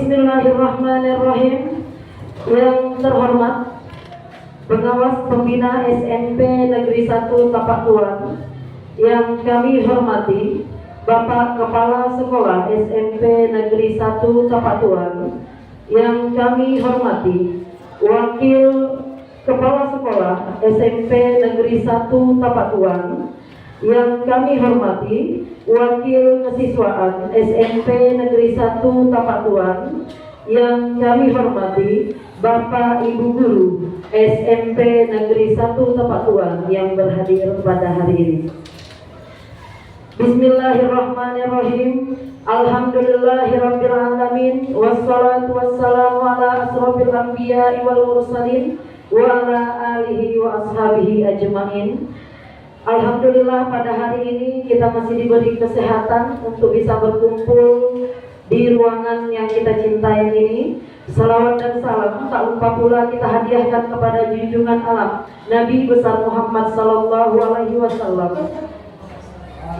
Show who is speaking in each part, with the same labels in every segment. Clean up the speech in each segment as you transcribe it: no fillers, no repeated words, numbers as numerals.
Speaker 1: Bismillahirrahmanirrahim. Yang terhormat Pengawas Pembina SMP Negeri 1 Tapak Tuan, yang kami hormati Bapak Kepala Sekolah SMP Negeri 1 Tapak Tuan, yang kami hormati Wakil Kepala Sekolah SMP Negeri 1 Tapak Tuan, yang kami hormati Wakil Kesiswaan SMP Negeri 1 Tapak Tuan, yang kami hormati Bapak Ibu Guru SMP Negeri 1 Tapak Tuan yang berhadir pada hari ini. Bismillahirrahmanirrahim. Alhamdulillahirabbil alamin, wassalatu wassalamu ala asrofil anbiya'i wal mursalin wa ala alihi wa ashabihi ajmain. Alhamdulillah, pada hari ini kita masih diberi kesehatan untuk bisa berkumpul di ruangan yang kita cintai ini. Salawat dan salam tak lupa pula kita hadiahkan kepada junjungan alam Nabi besar Muhammad sallallahu alaihi wasallam,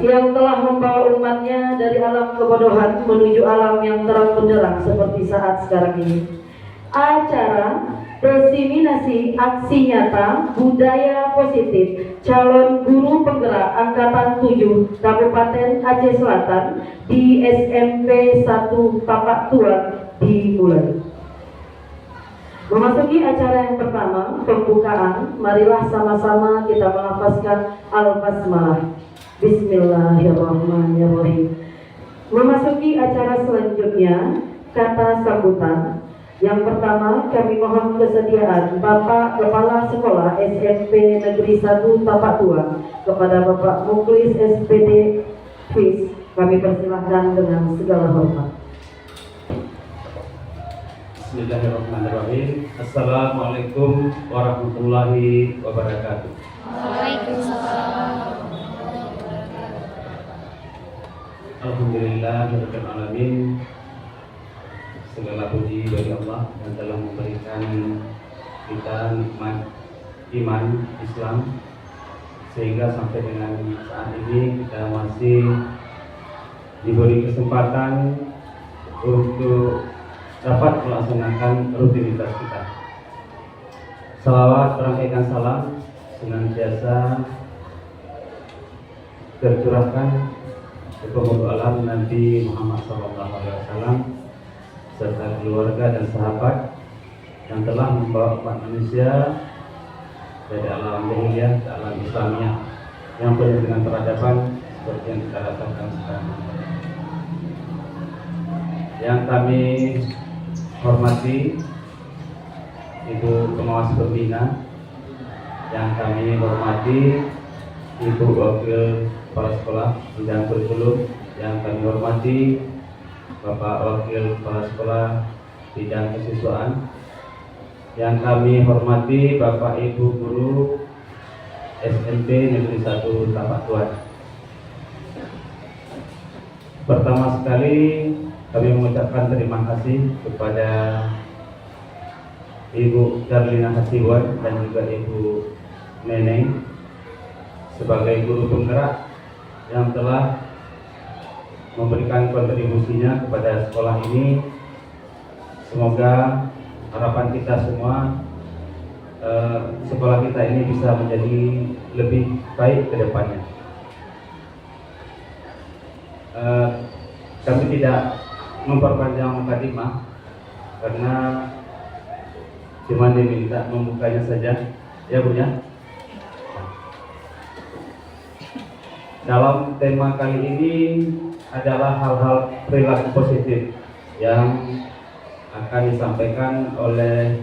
Speaker 1: yang telah membawa umatnya dari alam kebodohan menuju alam yang terang benderang seperti saat sekarang ini. Acara diseminasi aksi nyata budaya positif calon guru penggerak angkatan 7 Kabupaten Aceh Selatan di SMP 1 Tapak Tuan dimulai. Memasuki acara yang pertama, pembukaan, marilah sama-sama kita melafazkan Al-Basmalah. Bismillahirrahmanirrahim. Memasuki acara selanjutnya, kata sambutan. Yang pertama, kami mohon kesediaan Bapak Kepala Sekolah SMP Negeri 1 Tapak Tuan kepada Bapak Muklis SPD Fis. Kami persilahkan dengan segala hormat.
Speaker 2: Bismillahirrahmanirrahim. Assalamualaikum warahmatullahi wabarakatuh.
Speaker 3: Waalaikumsalam.
Speaker 2: Alhamdulillahirabbil alamin. Segala puji bagi Allah yang telah memberikan kita nikmat iman Islam, sehingga sampai dengan saat ini kita masih diberi kesempatan untuk dapat melaksanakan rutinitas kita. Salawat berangkaikan salam senantiasa tercurahkan ke pembawa alam Nabi Muhammad SAW serta keluarga dan sahabat yang telah membawa umat manusia dari alam jahiliyah ke alam Islamiyah yang penuh dengan peradaban seperti yang kita rasakan sekarang. Yang kami hormati Ibu Pengawas Pembina, yang kami hormati Ibu Wakil Kepala Sekolah Bidang Kurikulum, yang kami hormati Bapak Wakil Kepala Sekolah Bidang Kesiswaan, yang kami hormati Bapak Ibu Guru SMP Negeri 1 Tapak Tuan. Pertama sekali kami mengucapkan terima kasih kepada Ibu Darlina Hasibuan dan juga Ibu Neneng sebagai guru penggerak yang telah memberikan kontribusinya kepada sekolah ini. Semoga harapan kita semua sekolah kita ini bisa menjadi lebih baik ke depannya. Kami tidak memperpanjang mukadimah karena cuma diminta membukanya saja, ya Bu ya. Dalam tema kali ini adalah hal-hal perilaku positif yang akan disampaikan oleh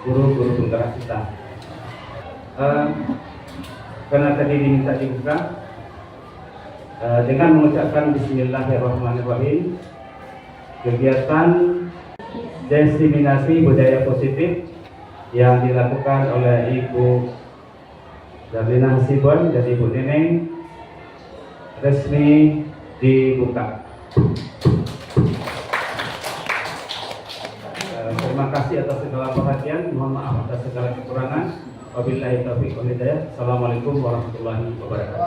Speaker 2: guru-guru penggerak kita. Karena tadi diminta dibuka dengan mengucapkan Bismillahirrahmanirrahim, kegiatan diseminasi budaya positif yang dilakukan oleh Ibu Darlina Hasibuan dan Ibu Neneng resmi dibuka. Terima kasih atas segala perhatian, mohon maaf atas segala kekurangan. Wabillahi taufiq wal hidayah. Assalamualaikum warahmatullahi wabarakatuh.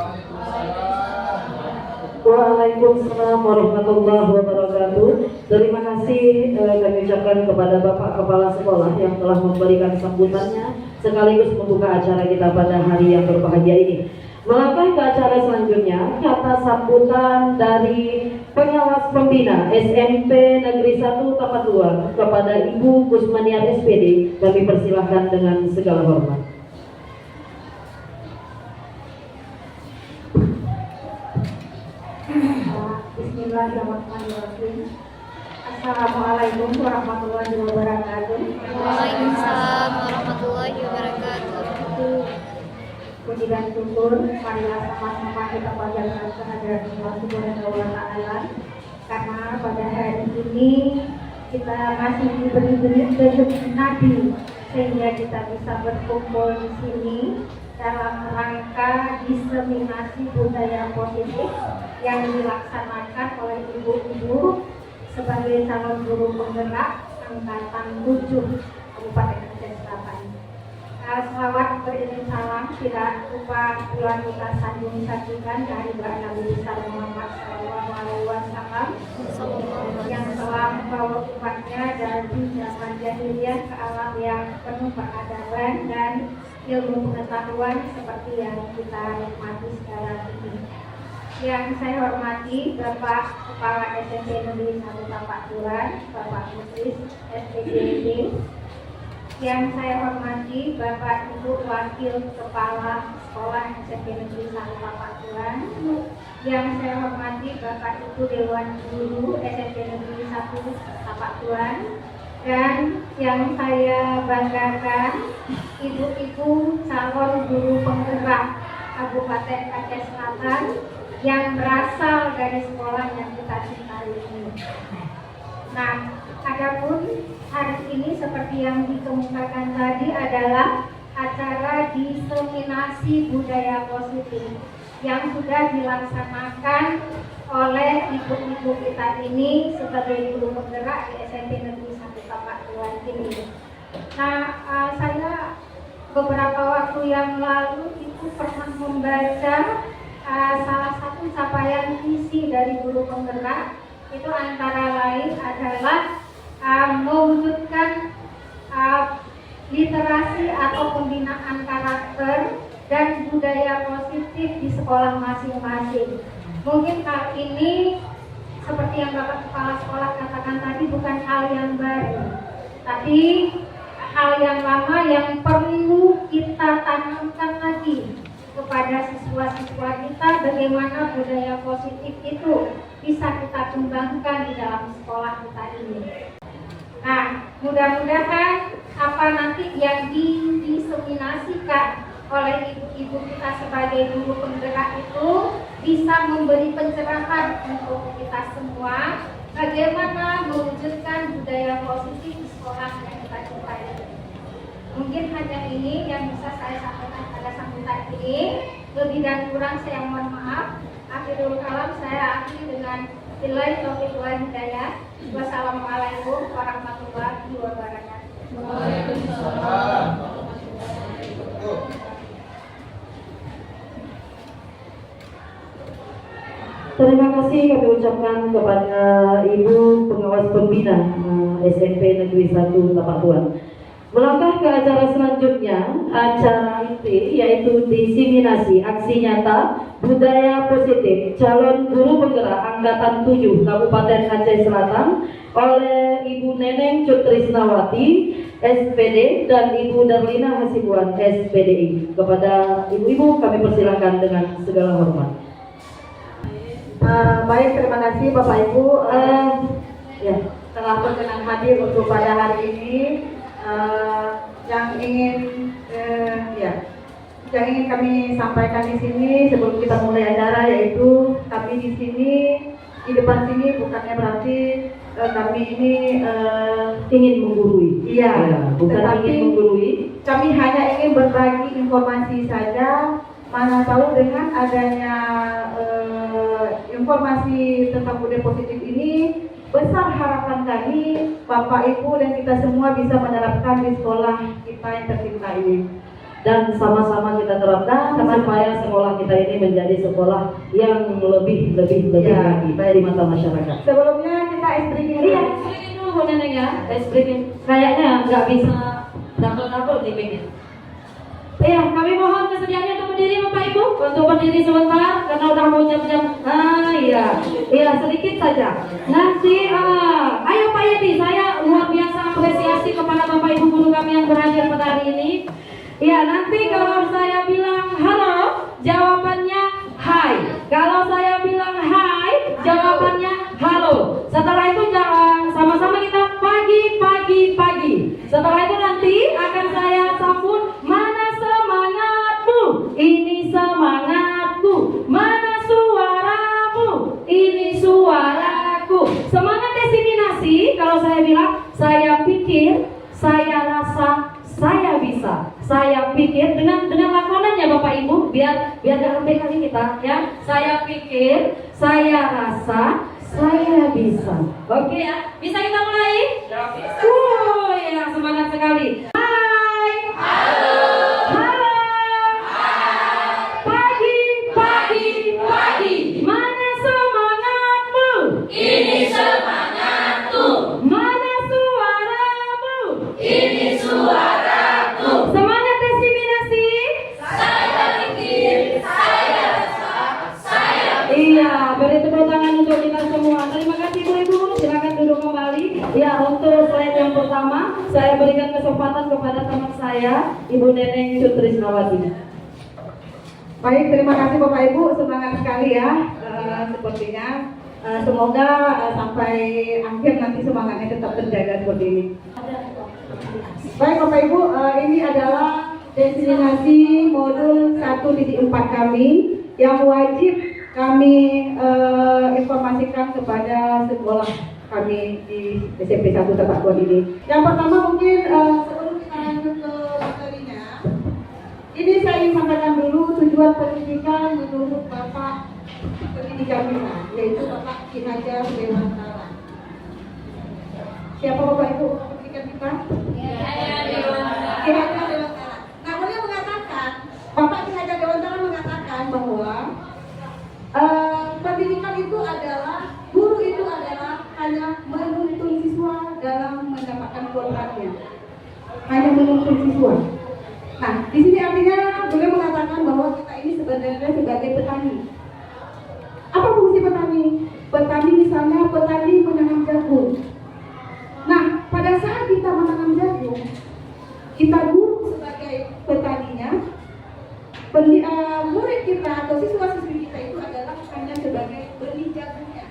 Speaker 1: Waalaikumsalam warahmatullahi wabarakatuh. Terima kasih kami ucapkan kepada Bapak Kepala Sekolah yang telah memberikan sambutannya sekaligus membuka acara kita pada hari yang berbahagia ini. Melangkah ke acara selanjutnya, kata sambutan dari pengawas pembina SMP Negeri 1 Tapatuan kepada Ibu Kusmaniar SPD, kami persilahkan dengan segala hormat.
Speaker 3: Bismillahirrahmanirrahim. Assalamualaikum warahmatullahi wabarakatuh.
Speaker 4: Waalaikumsalam warahmatullahi wabarakatuh.
Speaker 3: Puji dan syukur marilah sama-sama kita panjatkan kehadirat Allah Subhanahu wa taala, karena pada hari ini kita masih diberi rezeki Nabi sehingga kita bisa berkumpul di sini dalam rangka diseminasi budaya positif yang dilaksanakan oleh ibu-ibu sebagai calon guru penggerak angkatan 7 Kabupaten Aceh Selatan. Selawat beriring salam tidak lupa pula kita sanjung sajikan dari Nabi besar Muhammad SAW yang telah membawa umatnya dari zaman jahiliyah ke alam yang penuh peradaban dan ilmu pengetahuan seperti yang kita nikmati sekarang ini. Yang saya hormati Bapak Kepala SMP Negeri 1 Tapatuan, Bapak Mutris SPDD. Yang saya hormati Bapak Ibu Wakil Kepala Sekolah SMP Negeri 1 Tapatuan. Yang saya hormati Bapak Ibu Dewan Guru SMP Negeri 1 Tapatuan. Dan yang saya banggakan ibu-ibu calon guru penggerak Kabupaten Aceh Selatan yang berasal dari sekolah yang kita cintai ini. Nah, adapun hari ini seperti yang dikemukakan tadi adalah acara diseminasi budaya positif yang sudah dilaksanakan oleh ibu-ibu kita ini sebagai guru penggerak di SMP Negeri 1 Tapatuan ini. Nah, saya beberapa waktu yang lalu itu pernah membaca salah satu capaian visi dari guru penggerak itu antara lain adalah mewujudkan literasi atau pembinaan karakter dan budaya positif di sekolah masing-masing. Mungkin hal ini seperti yang Bapak Kepala Sekolah katakan tadi bukan hal yang baru, tapi hal yang lama yang perlu kita tanamkan lagi kepada siswa-siswa kita, bagaimana budaya positif itu bisa kita kembangkan di dalam sekolah kita ini. Nah, mudah-mudahan apa nanti yang diseminasikan oleh ibu-ibu kita sebagai guru penggerak itu bisa memberi pencerahan untuk kita semua bagaimana mewujudkan budaya positif di sekolah yang kita cintai. Mungkin hanya ini yang bisa saya sampaikan pada sambutan ini. Lebih dan kurang saya mohon maaf. Akhirul kalam saya akhiri dengan billahi taufiq wal hidayah. Wassalamualaikum warahmatullahi wabarakatuh.
Speaker 5: Waalaikumsalam.
Speaker 1: Terima kasih kami ucapkan kepada Ibu Pengawas Pembina SMP Negeri 1 Tapatuan. Melangkah ke acara selanjutnya, acara inti yaitu diseminasi aksi nyata budaya positif calon guru penggerak angkatan 7 Kabupaten Aceh Selatan oleh Ibu Neneng Cutrisnawati SPD dan Ibu Darlina Hasibuan SPDI. Kepada ibu-ibu kami persilakan dengan segala hormat.
Speaker 3: Baik, terima kasih Bapak Ibu telah berkenan hadir untuk pada hari ini. Yang ingin kami sampaikan di sini sebelum kita mulai acara, yaitu kami di sini di depan sini bukannya berarti kami ini
Speaker 1: Ingin menggurui.
Speaker 3: iya,
Speaker 1: bukan
Speaker 3: tetapi
Speaker 1: ingin menggurui.
Speaker 3: kami hanya ingin berbagi informasi saja. Mana tahu dengan adanya informasi tentang budaya positif ini, besar harapan kami Bapak Ibu dan kita semua bisa menerapkan di sekolah kita yang tercinta ini.
Speaker 1: dan sama-sama kita terapkan supaya sekolah kita ini menjadi sekolah yang lebih lagi di mata masyarakat.
Speaker 3: Sebelumnya kita breaking
Speaker 1: Iya, breaking dulu Bu Neneng ya. Breaking. Kayaknya nggak bisa double nih pengen. Iya, kami mohon kesediaannya untuk berdiri Bapak Ibu, untuk berdiri sebentar karena udah mau jam-jam. Iya sedikit saja. Nanti, ayo Pak Yedi, saya luar biasa apresiasi kepada Bapak Ibu guru kami yang berhadir pada hari ini. Iya, nanti kalau saya bilang halo, jawabannya hai. Kalau saya bilang hai, jawabannya halo. Setelah itu jangan sama-sama kita pagi. Setelah itu nanti akan saya sambut, mana semangatmu? Ini semangatku. Mana suaramu? Ini suaraku. Semangat destinasi. Kalau saya bilang, saya pikir, saya rasa, saya bisa. Saya pikir dengan lakonannya Bapak Ibu, biar jangan kali kita ya. Saya pikir, saya rasa, saya bisa. Oke ya, bisa kita mulai? Bisa. Ya semangat sekali. Hai. Halo. Halo. Pagi. Mana semangatmu? Ini semangatku. Mana suaramu? Ini suaraku. Semangat destinasi. Saya pikir, saya rasa, saya. Iya, beri tepuk tangan untuk kita semua. Terima kasih Ibu-ibu, silakan duduk kembali. Ya, untuk slide yang pertama, saya berikan kesempatan kepada teman saya, Ibu Neneng Sutrisnawati.
Speaker 3: Baik, terima kasih Bapak Ibu, semangat sekali ya. Sepertinya semoga sampai akhir nanti semangatnya tetap terjaga seperti ini. Baik Bapak Ibu, ini adalah destinasi modul 1.4 kami yang wajib kami informasikan kepada sekolah kami di SMP 1 Tepat Buat ini. Yang pertama mungkin sebelum kita lanjut ke materinya, ini saya ingin sampaikan dulu tujuan pendidikan menurut Bapak pendidikan kita, yaitu Bapak Ki Hajar Dewantara. Siapa Bapak Ibu pendidikan kita? Ki Hajar Dewantara. Nah, beliau mengatakan, Bapak Ki Hajar Dewantara mengatakan bahwa pendidikan itu adalah, guru itu adalah hanya menuntun siswa dalam mendapatkan kontraknya, hanya menuntun siswa. Nah, di sini artinya beliau mengatakan bahwa kita ini sebenarnya sebagai petani. Apa fungsi petani? Petani misalnya petani menanam jagung. Nah, pada saat kita menanam jagung, kita guru sebagai petaninya, murid kita atau siswa-siswi kita itu adalah hanya sebagai benih jagungnya.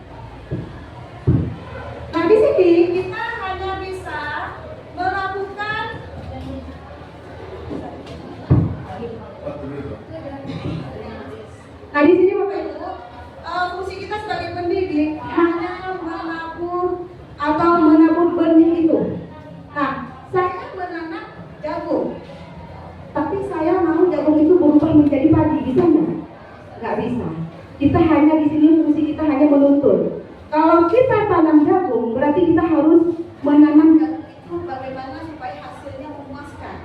Speaker 3: Nah, di sini kita hanya bisa melakukan Nah, di sini Bapak Ibu, fungsi kita sebagai pendidik hanya menabur atau menabur benih itu. Nah, saya menanam jagung, tapi saya mau jagung itu berubah menjadi padi, bisa nggak? Nggak bisa. Kita hanya di sini fungsi kita hanya menuntun. Kalau kita tanam jagung, berarti kita harus menanam jagung itu bagaimana supaya hasilnya memuaskan.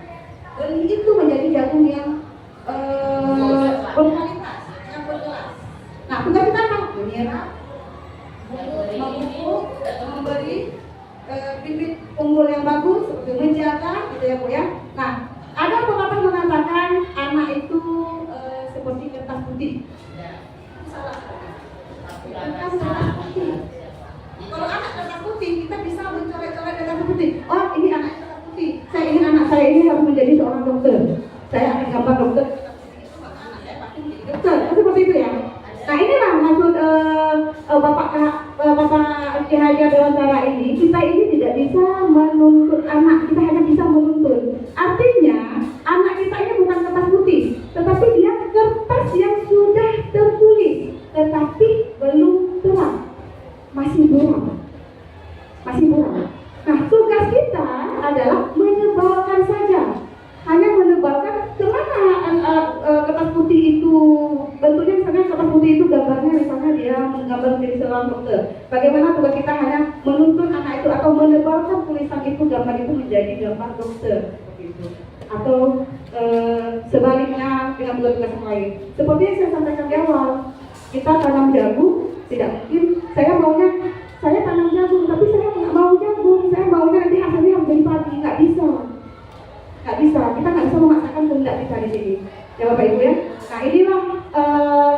Speaker 3: Benih itu menjadi jagung yang berkualitas, yang berkelas. Nah, tugas kita apa? Menyerap, memupuk, memberi bibit unggul yang bagus, menjaga, gitu ya Bu ya. Nah, ada pepatah mengatakan anak itu seperti kertas putih. Salah. Kertas putih. Kalau anak kertas putih, kita bisa mencoret-coret kertas putih. Oh, ini anak kertas putih. Saya ingin anak saya ini harus menjadi seorang dokter. Saya akan gambar dokter. Dokter, seperti itu ya. Nah, inilah maksud Bapak Ki Hajar Dewantara ini. Kita ini tidak bisa menuntut anak, kita hanya bisa menuntut. Artinya, anak kita ini bukan kertas putih, tetapi dia kertas yang sudah tertulis, tetapi belum terang, masih buram. Nah, tugas kita adalah menyebarkan saja. Hanya menebalkan kemana kertas putih itu bentuknya, misalnya kertas putih itu gambarnya misalnya dia menggambar menjadi seorang dokter. Bagaimana tugas kita hanya menuntun anak itu atau menebalkan tulisan itu, gambar itu menjadi gambar dokter seperti itu. Atau sebaliknya dengan tugas-tugas yang lain. Seperti yang saya sampaikan di awal, kita tanam jagung, tidak mungkin saya tanam jagung, tapi saya nggak mau jagung, saya maunya nanti hasilnya harus jadi padi, nggak bisa, kita nggak bisa memaksakan kehendak kita di sini, ya Bapak Ibu ya. Nah inilah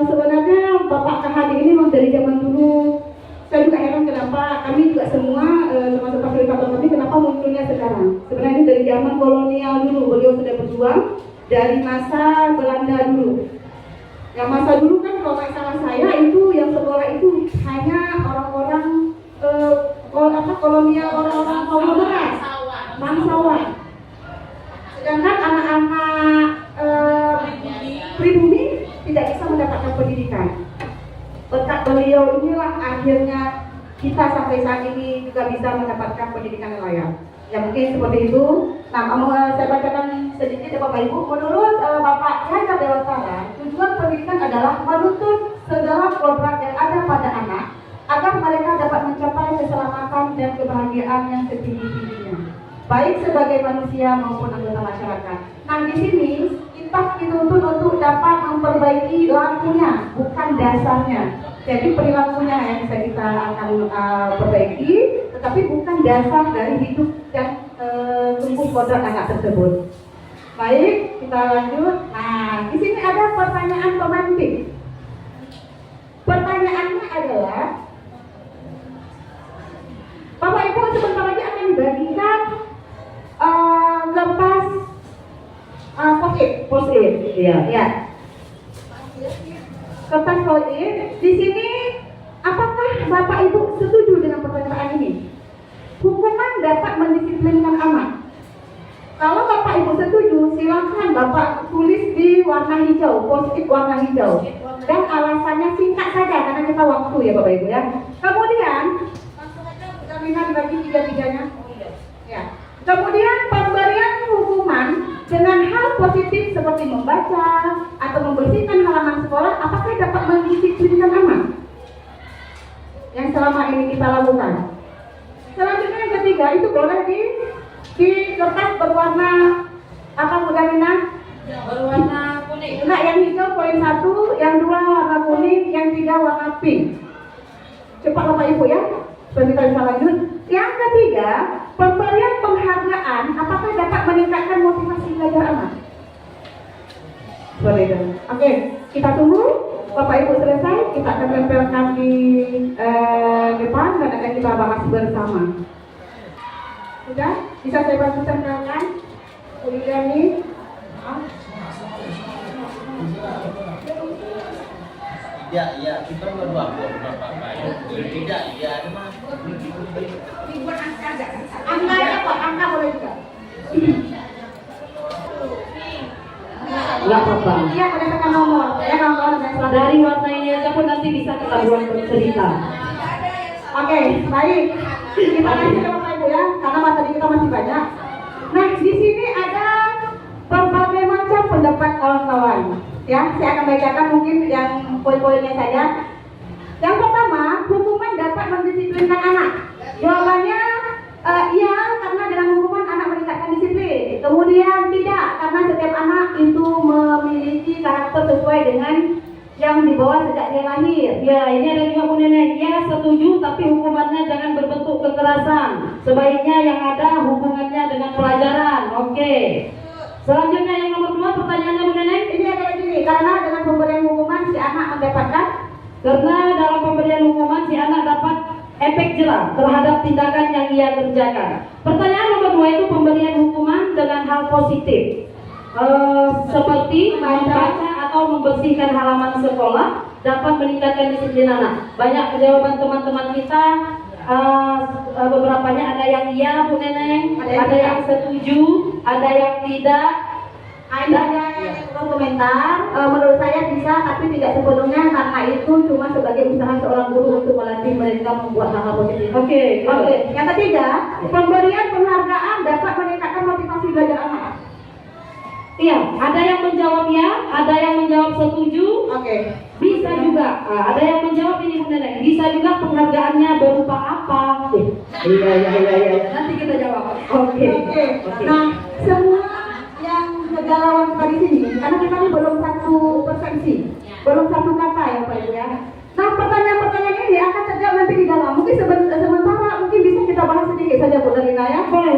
Speaker 3: sebenarnya Bapak KHD ini memang dari zaman dulu. Saya juga heran kenapa kami juga semua termasuk fasilitator kami kenapa munculnya sekarang. Sebenarnya ini dari zaman kolonial dulu, beliau sudah berjuang dari masa Belanda dulu. Yang masa dulu kan kalau nggak salah saya itu yang sekolah itu hanya orang-orang kolonial, orang-orang konglomerat, bangsawan. Sedangkan anak-anak pribumi tidak bisa mendapatkan pendidikan. Berkat beliau inilah akhirnya kita sampai saat ini juga bisa mendapatkan pendidikan yang layak. Ya mungkin seperti itu. Nah, mau saya bacakan sedikit ya Bapak Ibu. Menurut Bapak Haidar Dewantara, tujuan pendidikan adalah menuntut segala program yang ada pada anak agar mereka dapat mencapai keselamatan dan kebahagiaan yang setinggi-tingginya, baik sebagai manusia maupun anggota masyarakat. Nah, di sini kita dituntut untuk dapat memperbaiki lakunya, bukan dasarnya. Jadi perilakunya yang bisa kita akan perbaiki, tetapi bukan dasar dari hidup dan tumbuh kodrat anak tersebut. Baik, kita lanjut. Nah, di sini ada pertanyaan pemantik. Pertanyaannya adalah, Bapak Ibu sebentar lagi akan dibagikan kertas post-it, ya. Kertas post-it. Di sini, apakah Bapak Ibu setuju dengan pertanyaan ini? Hukuman dapat mendisiplinkan anak. Kalau Bapak Ibu setuju, silakan Bapak tulis di warna hijau, post-it warna hijau. Dan alasannya singkat saja karena kita waktu ya Bapak Ibu ya. Kemudian langsung aja jaminan dibagi tiga-tiganya. Ya. Kemudian pemberian hukuman dengan hal positif seperti membaca atau membersihkan halaman sekolah, apakah dapat mendisiplinkan anak? Yang selama ini kita lakukan. Selanjutnya yang ketiga itu boleh di kertas berwarna apa Mudamina?
Speaker 1: Berwarna kuning.
Speaker 3: Nah, yang hijau poin 1, yang 2 warna kuning, yang 3 warna pink. Cepat Bapak Ibu ya, supaya kita bisa lanjut. Yang ketiga, pemberian penghargaan apakah dapat meningkatkan motivasi belajar anak? Boleh dong. Oke, kita tunggu Bapak Ibu selesai, kita akan tempelkan di depan dan akan kita bahas bersama. Sudah? Bisa saya bantu tempelkan? Sudah nih.
Speaker 5: Iya, kita berdua Bapak. Tidak, iya, ada Mas.
Speaker 3: Dibuat angka aja. Angkanya Pak, angka boleh juga.
Speaker 1: Enggak apa-apa.
Speaker 3: Iya, berdasarkan nomor. Ya, kawan-kawan dan saudara.
Speaker 1: Dari warna ini aja pun nanti bisa ketahuan bercerita.
Speaker 3: Oke, baik. Kita lanjut ya Bapak Ibu ya, karena materi kita masih banyak. Nah, di sini ada berbagai macam pendapat kawan-kawan. Ya, saya akan bacakan mungkin yang poin-poinnya saja. Yang pertama, hukuman dapat mendisiplinkan anak. Jawabannya iya, karena dengan hukuman anak meningkatkan disiplin. Kemudian tidak, karena setiap anak itu memiliki karakter sesuai dengan yang dibawa sejak dia lahir. Ya, ini ada juga Bu Nenek. Ya, setuju, tapi hukumannya jangan berbentuk kekerasan. Sebaiknya yang ada hubungannya dengan pelajaran. Oke. Selanjutnya yang nomor 2, pertanyaannya Bu Nenek. Ini adalah gini, karena dengan pemberian hukuman si anak mendapatkan, karena dalam pemberian hukuman si anak dapat efek jerah terhadap tindakan yang ia kerjakan. Pertanyaan nomor 2 itu pemberian hukuman dengan hal positif. Seperti membaca atau membersihkan halaman sekolah dapat meningkatkan disiplin anak. Banyak jawaban teman-teman kita, beberapanya ada yang iya Bu Neneng, ada yang setuju, ada yang tidak. Ada yang komentar, menurut saya bisa tapi tidak sepenuhnya karena itu cuma sebagai usaha seorang guru untuk melatih mereka membuat hal-hal positif. Oke. Yang ketiga, pemberian penghargaan dapat meningkatkan motivasi belajar anak. Iya, ada yang menjawab ya, ada yang menjawab setuju. Oke. Bisa juga, ada yang menjawab ini Bu Neneng. Bisa juga penghargaannya berupa apa? Iya. Nanti kita jawab. Oke. Nah, semua yang kegalauan kita di sini, kita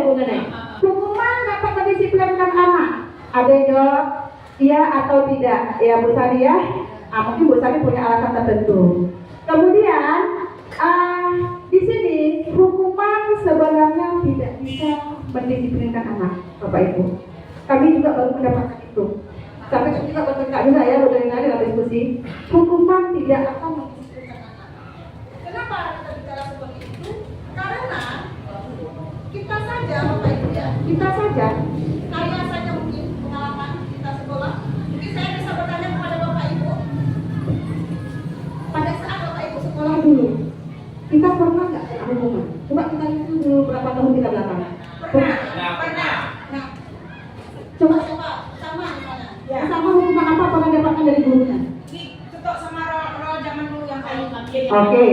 Speaker 1: Bu Nenek?
Speaker 3: Hukuman dapat mendisiplinkan anak. Ada yang jawab iya atau tidak? Ya Bu Sari ya. Mungkin Bu Sari punya alasan tertentu. Kemudian di sini hukuman sebenarnya tidak bisa mendisiplinkan anak, Bapak Ibu. Kami juga baru mendapatkan itu. Sampai juga bertengkar juga ya, udah dalam diskusi. Hukuman tidak akan mendisiplinkan anak. Kenapa kita bicara seperti itu? Karena kita saja, Bapak Ibu ya, kita saja, saya saja mungkin pengalaman kita sekolah. Mungkin saya bisa bertanya kepada Bapak Ibu. Pada saat Bapak Ibu sekolah dulu, kita pernah nggak kena hukuman? Coba kita hitung dulu berapa tahun kita belakang. Pernah. Nah, coba sama misalnya. Ya. Sama hukuman apa pernah dapatkan dari gurunya?
Speaker 6: Ketok sama roh zaman dulu yang kayu.
Speaker 3: Oke.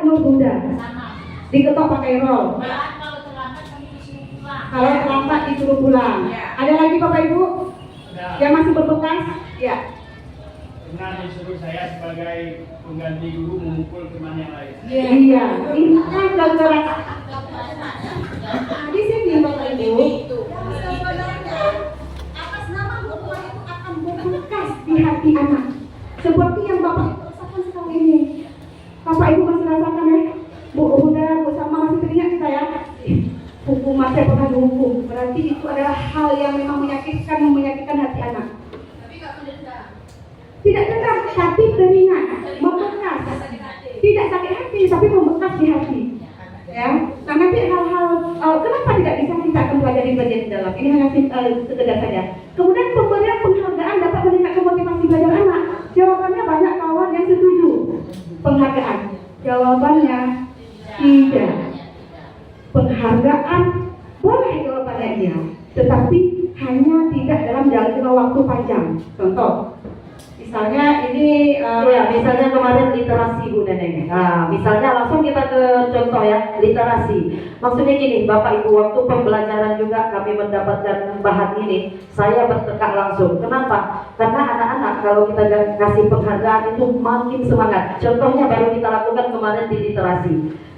Speaker 3: Bu Bunda.
Speaker 6: Sama.
Speaker 3: Diketok pakai roll.
Speaker 6: Kalau terlambat kami disuruh pulang.
Speaker 3: Kalau terlambat disuruh pulang.
Speaker 6: Ya.
Speaker 3: Ada lagi Bapak Ibu yang masih berbekas? Ya.
Speaker 7: Pernah disuruh saya sebagai pengganti guru memukul teman yang lain.
Speaker 3: Iya. Ini kan kekerasan. Nah, di sini Bapak Ibu. Sebenarnya atas nama hukuman itu akan membekas di hati anak. Seperti yang Bapak Ibu rasakan sekarang ini. Bapak Ibu masih rasakan ya? Bu Huda, Bu Sama masih teringat kita ya? Hukuman saya pernah dihukum. Berarti itu adalah hal yang memang menyakitkan hati anak. Tidak dendam, tapi teringat, membekas. Tidak sakit hati, tapi membekas di hati. Ya, nah nanti hal-hal kenapa tidak bisa kita akan pelajari bagian di dalam ini hanya sekedar saja. Kemudian pemberian penghargaan dapat meningkatkan motivasi belajar anak. Jawabannya banyak kawan yang setuju. Penghargaan, jawabannya tidak. Penghargaan boleh jawabannya iya, tetapi hanya tidak dalam jangka waktu panjang. Contoh, misalnya ini
Speaker 1: Ya, misalnya kemarin literasi Bu Neneng. Nah, misalnya langsung kita ke contoh ya, literasi. Maksudnya gini, Bapak Ibu, waktu pembelajaran juga kami mendapatkan bahan ini, saya bertekak langsung. Kenapa? Karena anak-anak kalau kita kasih penghargaan itu makin semangat. Contohnya baru kita lakukan kemarin di literasi.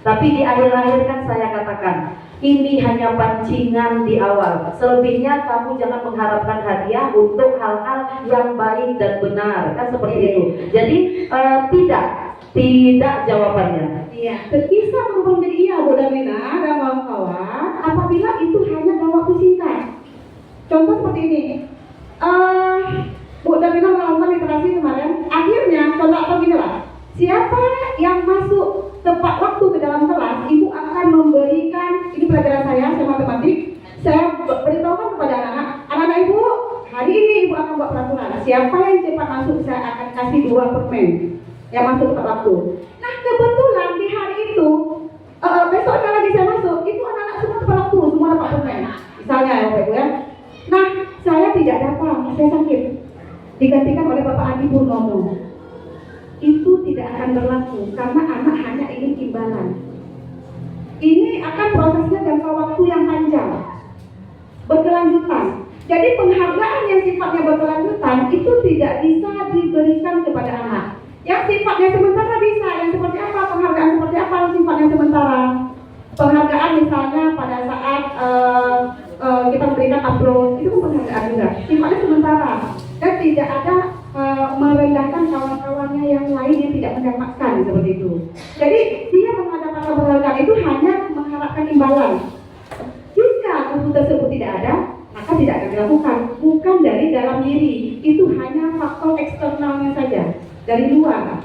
Speaker 1: Tapi di akhir-akhir kan saya katakan, ini hanya pancingan di awal. Selebihnya kamu jangan mengharapkan hadiah untuk hal-hal yang baik dan benar, kan seperti itu. Jadi tidak jawabannya.
Speaker 3: iya, bisa berubah menjadi iya, Bu Damina dan kawan-kawan apabila itu hanya dalam waktu singkat. Contoh seperti ini. Bu Damina melakukan literasi kemarin. Akhirnya, contoh apa gini lah. Siapa yang masuk tepat waktu ke dalam kelas, Ibu akan memberikan, ini pelajaran saya matematik, saya beritahukan kepada anak-anak Ibu, hari ini Ibu akan buat peraturan. Siapa yang cepat masuk, saya akan kasih 2 permen yang masuk tepat waktu. Nah kebetulan di hari itu, besoknya lagi saya masuk, itu anak-anak semua tepat waktu, semua dapat permen. Misalnya ya Bapak Ibu ya. Nah saya tidak datang, saya sakit, digantikan oleh Bapak Adi Purnomo. Itu tidak akan berlaku karena anak hanya ingin imbalan. Ini akan prosesnya jangka waktu yang panjang, berkelanjutan. Jadi penghargaan yang sifatnya berkelanjutan itu tidak bisa diberikan kepada anak. Yang sifatnya sementara bisa. Yang seperti apa? Penghargaan seperti apa sifatnya sementara? Penghargaan misalnya pada saat kita memberikan upload, itu penghargaan juga. Sifatnya sementara dan tidak ada merendahkan kawan-kawannya yang lain yang tidak mendapatkan seperti itu. Jadi dia mengadakan penghargaan itu hanya mengharapkan imbalan. Jika buku tersebut tidak ada, maka tidak akan dilakukan. Bukan dari dalam diri, itu hanya faktor eksternalnya saja, dari luar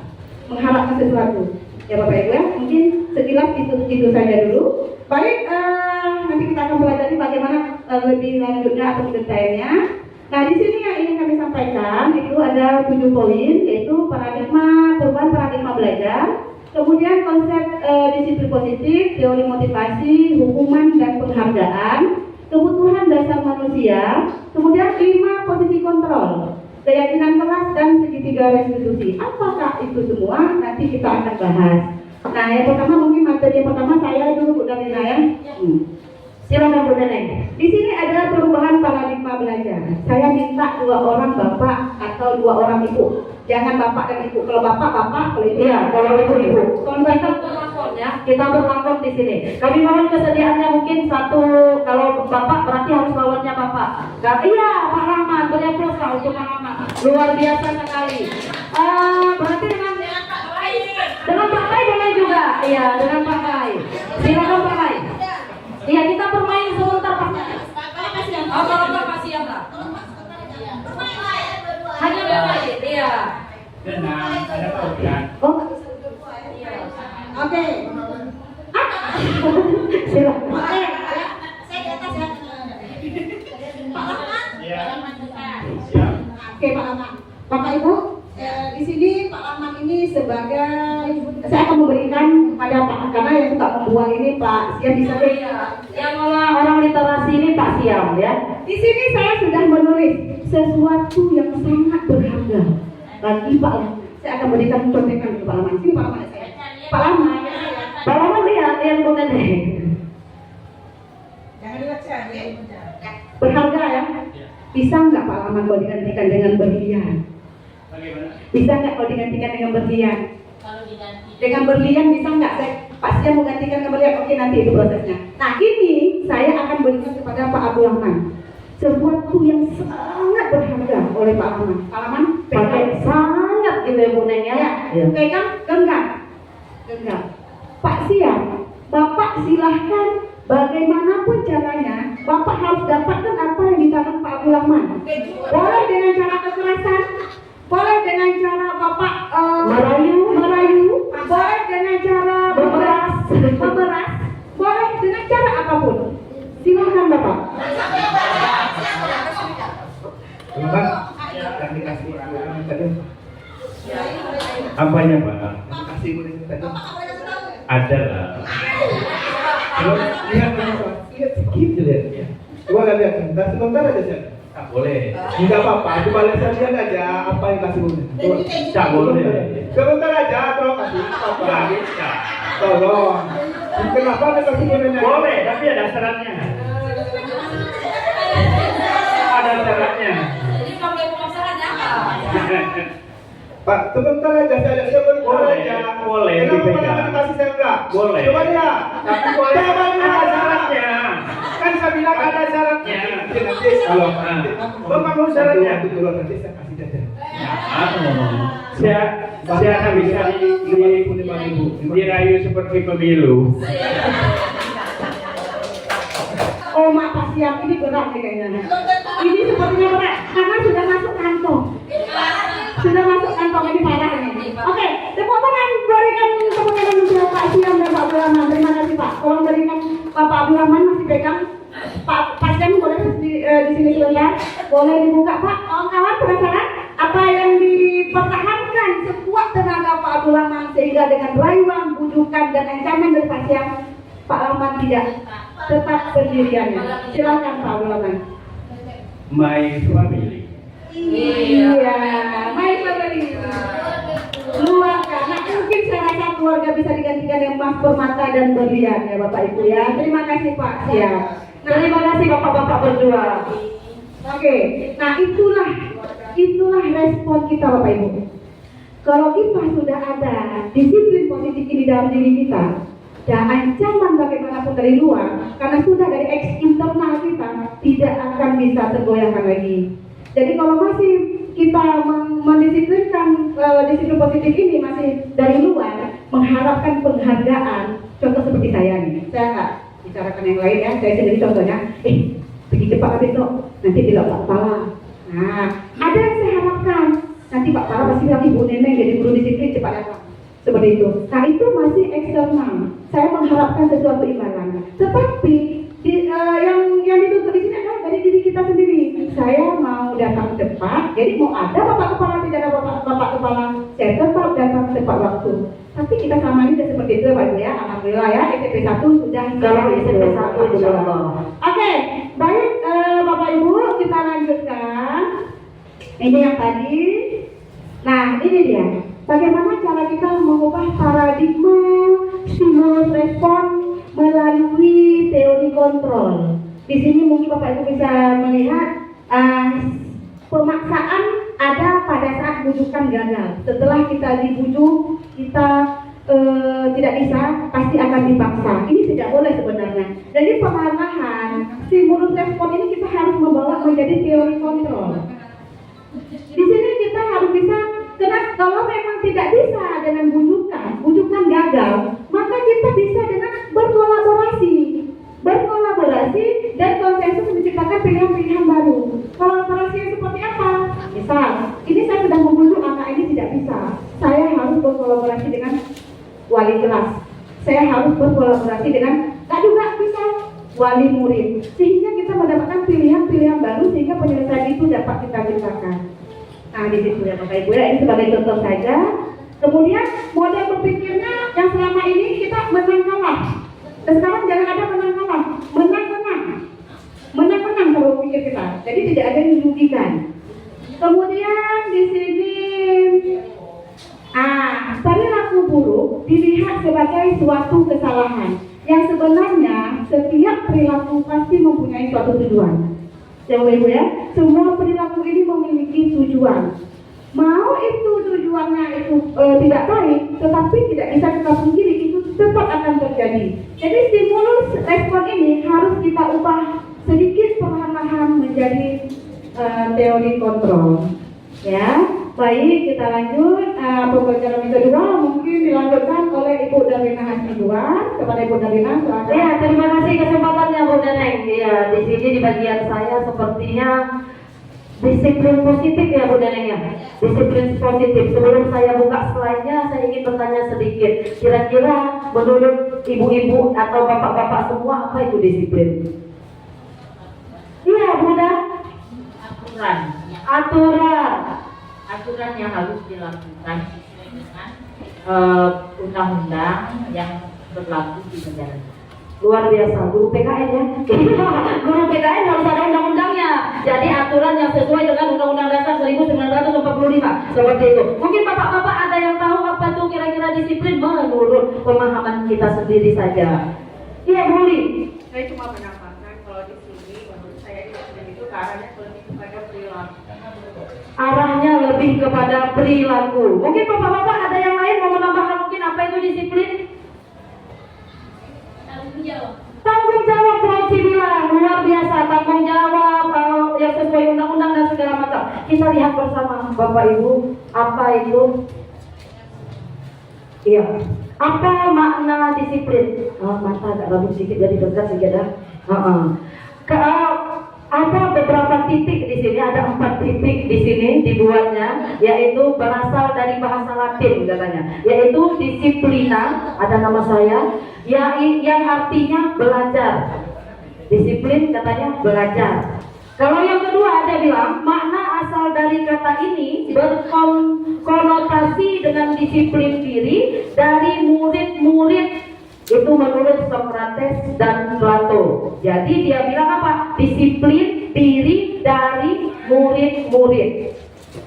Speaker 3: mengharapkan sesuatu. Ya Bapak Ibu ya, mungkin sekilas itu saja dulu. Baik, nanti kita akan pelajari bagaimana lebih lanjutnya atau detailnya. Nah di sini yang ingin kami sampaikan itu ada 7 poin, yaitu perubahan paradigma belajar, kemudian konsep disiplin positif, teori motivasi, hukuman dan penghargaan, kebutuhan dasar manusia, kemudian 5 posisi kontrol, keyakinan kelas dan segitiga restitusi. Apakah itu semua? Nanti kita akan bahas. Nah yang pertama mungkin materi yang pertama saya dulu Bu Damina ya. Silakan Bu Neneng. Di sini ada perubahan paradigma belajar. Saya minta 2 orang bapak atau 2 orang ibu. Jangan bapak dan ibu. Kalau bapak, kalau ibu.
Speaker 1: Iya, kalau ibu.
Speaker 3: Kalau bapak,
Speaker 1: ya. Kita berlangsung di sini. Kami mohon kesediaannya mungkin satu, kalau Bapak berarti harus lawannya Bapak. Dan iya, Pak Rahman, boleh prosa untuk Pak Rahman. Luar biasa sekali. Berarti dengan Pak Pai boleh juga. Iya, dengan Pak Pai. Silakan Pak Pai. Iya, kita bermain sebentar Pak. Oh, kalau Bapak siap lah. Hanya bermain, iya.
Speaker 7: Tenang, ada program.
Speaker 1: Oh,
Speaker 3: Oke.
Speaker 1: silakan.
Speaker 3: Oke. Saya di atas ya. Pak Rahman.
Speaker 7: Ya. Siap.
Speaker 3: Oke Pak Rahman. Bapak Ibu, di sini Pak Rahman ini sebagai, saya akan memberikan kepada Pak, karena yang suka membuang ini Pak Siam bisa.
Speaker 1: Yang orang literasi ini Pak Siam ya.
Speaker 3: Di sini saya sudah menulis sesuatu yang sangat berharga bagi Pak Rahman. Saya akan berikan contekan ke Pak Rahman. Sini Pak Rahman saya. Pak Rahman.
Speaker 1: Pak Rahman lihat yang bukan deh.
Speaker 6: Jangan dibaca ya.
Speaker 3: Berharga ya. Bisa nggak Pak Rahman kalau digantikan dengan berlian?
Speaker 7: Bagaimana?
Speaker 3: Bisa nggak kalau digantikan dengan berlian?
Speaker 6: Kalau diganti.
Speaker 3: Dengan berlian bisa nggak? Saya pasti mau gantikan dengan berlian. Oke, nanti itu prosesnya. Nah ini saya akan berikan kepada Pak Abdul Rahman sesuatu yang sangat berharga oleh Pak Rahman. Pak Rahman
Speaker 1: Pakai sangat gitu ya Bu Neng ya.
Speaker 3: ya, pegang genggam. Pak Siam, Bapak silahkan bagaimanapun caranya, Bapak harus dapatkan apa yang di tangan Pak Abdul Rahman. Boleh dengan cara kekerasan, boleh dengan cara Bapak merayu, boleh dengan cara memeras, boleh dengan cara apapun. Silahkan Bapak.
Speaker 2: Bapak, yang dikasih tadi. Apanya Pak? Kasih tadi. Ada lah. Lihat sedikit lihatnya.
Speaker 8: Coba lihat, sebentar aja sih.
Speaker 2: Tak boleh.
Speaker 8: Enggak apa-apa, coba lihat saja aja apa yang kasih bunda.
Speaker 2: Tak boleh.
Speaker 8: Sebentar aja, tolong kasih apa?
Speaker 2: Nggak bisa.
Speaker 8: Tolong. Kenapa ada kasih bunda?
Speaker 2: Boleh, tapi ada syaratnya. Ada syaratnya.
Speaker 6: Jadi kalau mau masalahnya apa?
Speaker 8: Pak, sebentar aja saya sebentar
Speaker 2: Boleh,
Speaker 8: aja.
Speaker 2: boleh
Speaker 8: Kenapa
Speaker 2: dipegang.
Speaker 8: Bapak kasih saya enggak?
Speaker 2: Boleh.
Speaker 8: Coba lihat.
Speaker 2: Tapi boleh.
Speaker 8: Coba lihat.
Speaker 2: Ada syaratnya.
Speaker 8: Kan saya bilang ada syaratnya. Nanti kalau
Speaker 2: Bapak mau syaratnya.
Speaker 8: dulu nanti saya kasih jajan.
Speaker 2: Saya akan bisa dirayu seperti pemilu.
Speaker 3: Oh Mak Pak Siam, ini berat nih kayaknya. Ini sepertinya berat karena sudah masuk kantong. Sudah masuk kantong, ini parah ini. Oke, tepuk tangan berikan tepuk tangan untuk Pak Siam dan Pak Abdul Rahman. Terima kasih Pak. Tolong berikan Pak Abdul Rahman masih pegang. Pak Siam boleh di sini sebentar. Boleh dibuka Pak. Kawan-kawan penasaran apa yang dipertahankan sekuat tenaga Pak Abdul Rahman sehingga dengan rayuan, bujukan dan ancaman dari Pak Siam, Pak Rahman tidak tetap pendiriannya. Silakan Pak Abdul Rahman.
Speaker 2: My family.
Speaker 3: Iya, baik family. Keluarga, nah mungkin saya rasa keluarga bisa digantikan dengan emas, permata dan berlian ya Bapak Ibu ya. Terima kasih Pak Siam.
Speaker 1: Terima kasih Bapak-bapak berjuang.
Speaker 3: Oke, nah itulah respon kita Bapak Ibu. Kalau kita sudah ada disiplin positif ini dalam diri kita, dan ancaman bagaimanapun dari luar, karena sudah dari internal kita tidak akan bisa tergoyahkan lagi. Jadi kalau masih kita mendisiplinkan disiplin positif ini masih dari luar, mengharapkan penghargaan, contoh seperti saya nih, saya nggak bicarakan yang lain ya, saya sendiri contohnya, pergi cepat habis dok, nanti tidak Pak Kepala. Nah, ada yang saya harapkan, nanti Pak Kepala pasti bilang ibu neneng jadi guru disiplin cepat datang. Seperti itu. Nah itu masih eksternal. Saya mengharapkan sesuatu imbalan. Tetapi yang dituntut di sini adalah dari diri kita sendiri. Saya mau datang cepat. Jadi mau ada Bapak Kepala tidak ada Bapak Kepala, saya tetap datang tepat waktu. Tapi kita selama ini sudah seperti itu Pak Ibu ya. Alhamdulillah ya. SMP 1 sudah.
Speaker 1: Kalau SMP 1 insyaallah.
Speaker 3: Oke, baik Bapak Ibu kita lanjutkan. Ini yang tadi. Nah ini dia. Bagaimana cara kita mengubah paradigma stimulus respon melalui teori kontrol. Di sini mungkin Bapak Ibu bisa melihat pemaksaan ada pada saat bujukan gagal. Setelah kita dibujuk, kita tidak bisa, pasti akan dipaksa. Ini tidak boleh sebenarnya. Jadi perlahan-lahan stimulus respon ini kita harus membawa menjadi teori kontrol. Di sini kita harus bisa, karena kalau memang tidak bisa dengan bujukan gagal, maka kita bisa dengan berkolaborasi dan konsensus menciptakan pilihan-pilihan baru. Kolaborasi yang seperti apa? Misal, ini saya sedang membujuk anak ini tidak bisa. Saya harus berkolaborasi dengan wali kelas. Saya harus berkolaborasi dengan juga bisa wali murid. Sehingga kita mendapatkan pilihan-pilihan baru sehingga penyelesaian itu dapat kita ciptakan. Nah, di situ ya Bapak Ibu ya, ini sebagai contoh saja. Kemudian model berpikirnya yang selama ini kita menang kalah. Dan sekarang jangan ada menang kalah, menang kalau pikir kita. Jadi tidak ada yang dirugikan. Kemudian di sini, perilaku buruk dilihat sebagai suatu kesalahan. Yang sebenarnya setiap perilaku pasti mempunyai suatu tujuan. Ya Bapak Ibu ya, semua perilaku ini memiliki tujuan. Mau itu tujuannya itu tidak baik, tetapi tidak bisa kita pungkiri itu tetap akan terjadi. Jadi stimulus respon ini harus kita ubah sedikit perlahan-lahan menjadi teori kontrol. Ya, baik, kita lanjut. Pembelajaran yang kedua mungkin dilanjutkan oleh Ibu Darlina Hasibuan. Kepada Ibu Darlina, silakan.
Speaker 1: Ya, terima kasih kesempatannya Bu Neneng. Ya, di sini di bagian saya sepertinya disiplin positif ya Bu Neneng ya. Disiplin positif. Sebelum saya buka slide-nya, saya ingin bertanya sedikit. Kira-kira menurut ibu-ibu atau bapak-bapak semua apa itu disiplin? Iya, Bunda.
Speaker 6: Aturan yang harus dilakukan sesuai dengan undang-undang yang berlaku di negara.
Speaker 1: Luar biasa, guru PKN ya. Guru PKN harus ada undang-undangnya. Jadi aturan yang sesuai dengan Undang-Undang Dasar 1945. Seperti itu. Mungkin bapak-bapak ada yang tahu apa tuh kira-kira disiplin menurut pemahaman kita sendiri saja. Iya, Buli.
Speaker 8: Saya cuma menambahkan kalau di sini menurut saya disiplin itu arahnya lebih kepada perilaku.
Speaker 1: Arahnya lebih kepada perilaku. Mungkin bapak-bapak ada yang lain mau menambahkan mungkin apa itu disiplin? Tanggung jawab Proci bilang luar biasa, tanggung jawab yang sesuai undang-undang dan segala macam. Kita lihat bersama Bapak Ibu apa itu? Iya. Apa makna disiplin? Mata agak rabu sedikit jadi dekat sedikit ada beberapa titik di sini, ada 4 titik di sini dibuatnya, yaitu berasal dari bahasa Latin katanya, yaitu disiplina, ada nama saya, yang artinya belajar. Disiplin katanya belajar. Kalau yang kedua ada bilang makna asal dari kata ini berkonotasi dengan disiplin diri dari murid-murid. Itu menurut Socrates dan Plato. Jadi dia bilang apa? Disiplin diri dari murid-murid.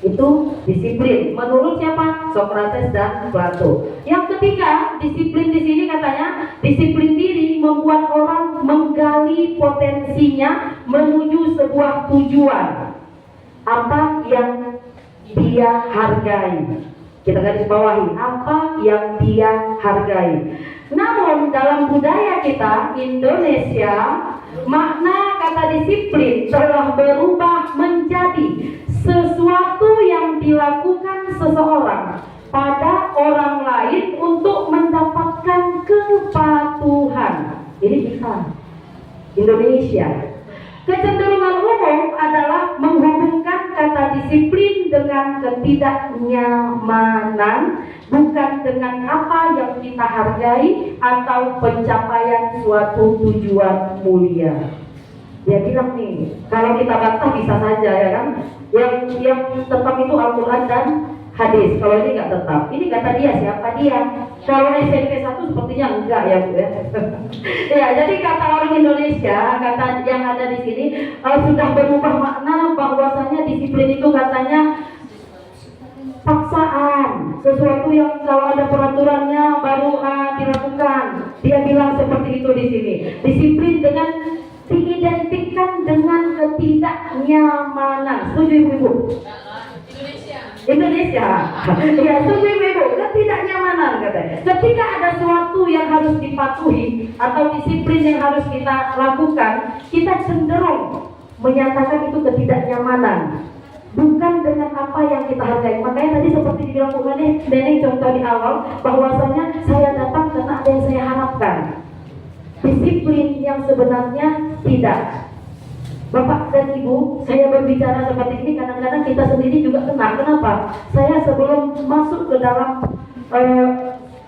Speaker 1: Itu disiplin. Menurut siapa? Socrates dan Plato. Yang ketiga, disiplin di sini katanya disiplin diri membuat orang menggali potensinya menuju sebuah tujuan. Apa yang dia hargai? Kita garis bawahi apa yang dia hargai. Namun dalam budaya kita Indonesia, makna kata disiplin telah berubah menjadi sesuatu yang dilakukan seseorang pada orang lain untuk mendapatkan kepatuhan. Ini kita Indonesia. Kecenderungan umum adalah menghubungkan kata disiplin dengan ketidaknyamanan, bukan dengan apa yang kita hargai atau pencapaian suatu tujuan mulia. Dia bilang nih, kalau kita bantah bisa saja ya kan, yang tetap itu Al-Quran dan hadis. Kalau ini nggak tetap, ini kata dia, siapa dia? Kalau SMP 1 sepertinya enggak ya Bu ya. Ya, jadi kata orang Indonesia, kata yang ada di sini sudah berubah makna bahwasanya disiplin itu katanya paksaan, sesuatu yang kalau ada peraturannya baru dilakukan. Dia bilang seperti itu di sini. Disiplin dengan diidentikan dengan ketidaknyamanan. Setuju Ibu? Indonesia. Ya, setuju Ibu. ketidaknyamanan katanya. Ketika ada sesuatu yang harus dipatuhi atau disiplin yang harus kita lakukan, kita cenderung menyatakan itu ketidaknyamanan, bukan dengan apa yang kita hargai. Makanya tadi seperti dibilang Bu Neneng contoh di awal, bahwasanya saya datang karena ada yang saya harapkan. Disiplin yang sebenarnya tidak. Bapak dan Ibu, saya berbicara seperti ini kadang-kadang kita sendiri juga kena. Kenapa? Saya sebelum masuk ke dalam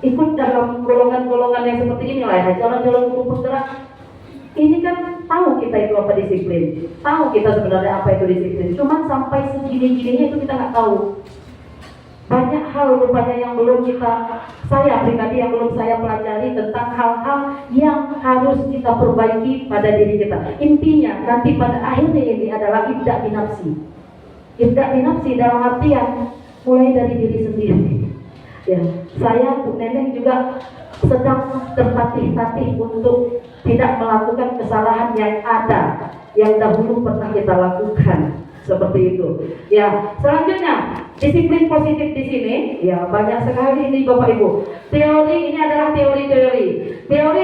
Speaker 1: ikut dalam golongan-golongan yang seperti ini lah ya, jalan-jalan guru penggerak, ini kan tahu kita itu apa disiplin, tahu kita sebenarnya apa itu disiplin. Cuman sampai segini-gininya itu kita nggak tahu. Banyak hal rupanya yang belum saya pribadi yang belum saya pelajari tentang hal-hal yang harus kita perbaiki pada diri kita. Intinya nanti pada akhirnya ini adalah ibda binafsi. Ibda binafsi dalam artian mulai dari diri sendiri. Ya, saya Bu Neneng juga sedang tertatih-tatih untuk tidak melakukan kesalahan yang ada yang dahulu pernah kita lakukan. Seperti itu. Ya, selanjutnya disiplin positif di sini, ya banyak sekali ini Bapak Ibu. Teori ini adalah teori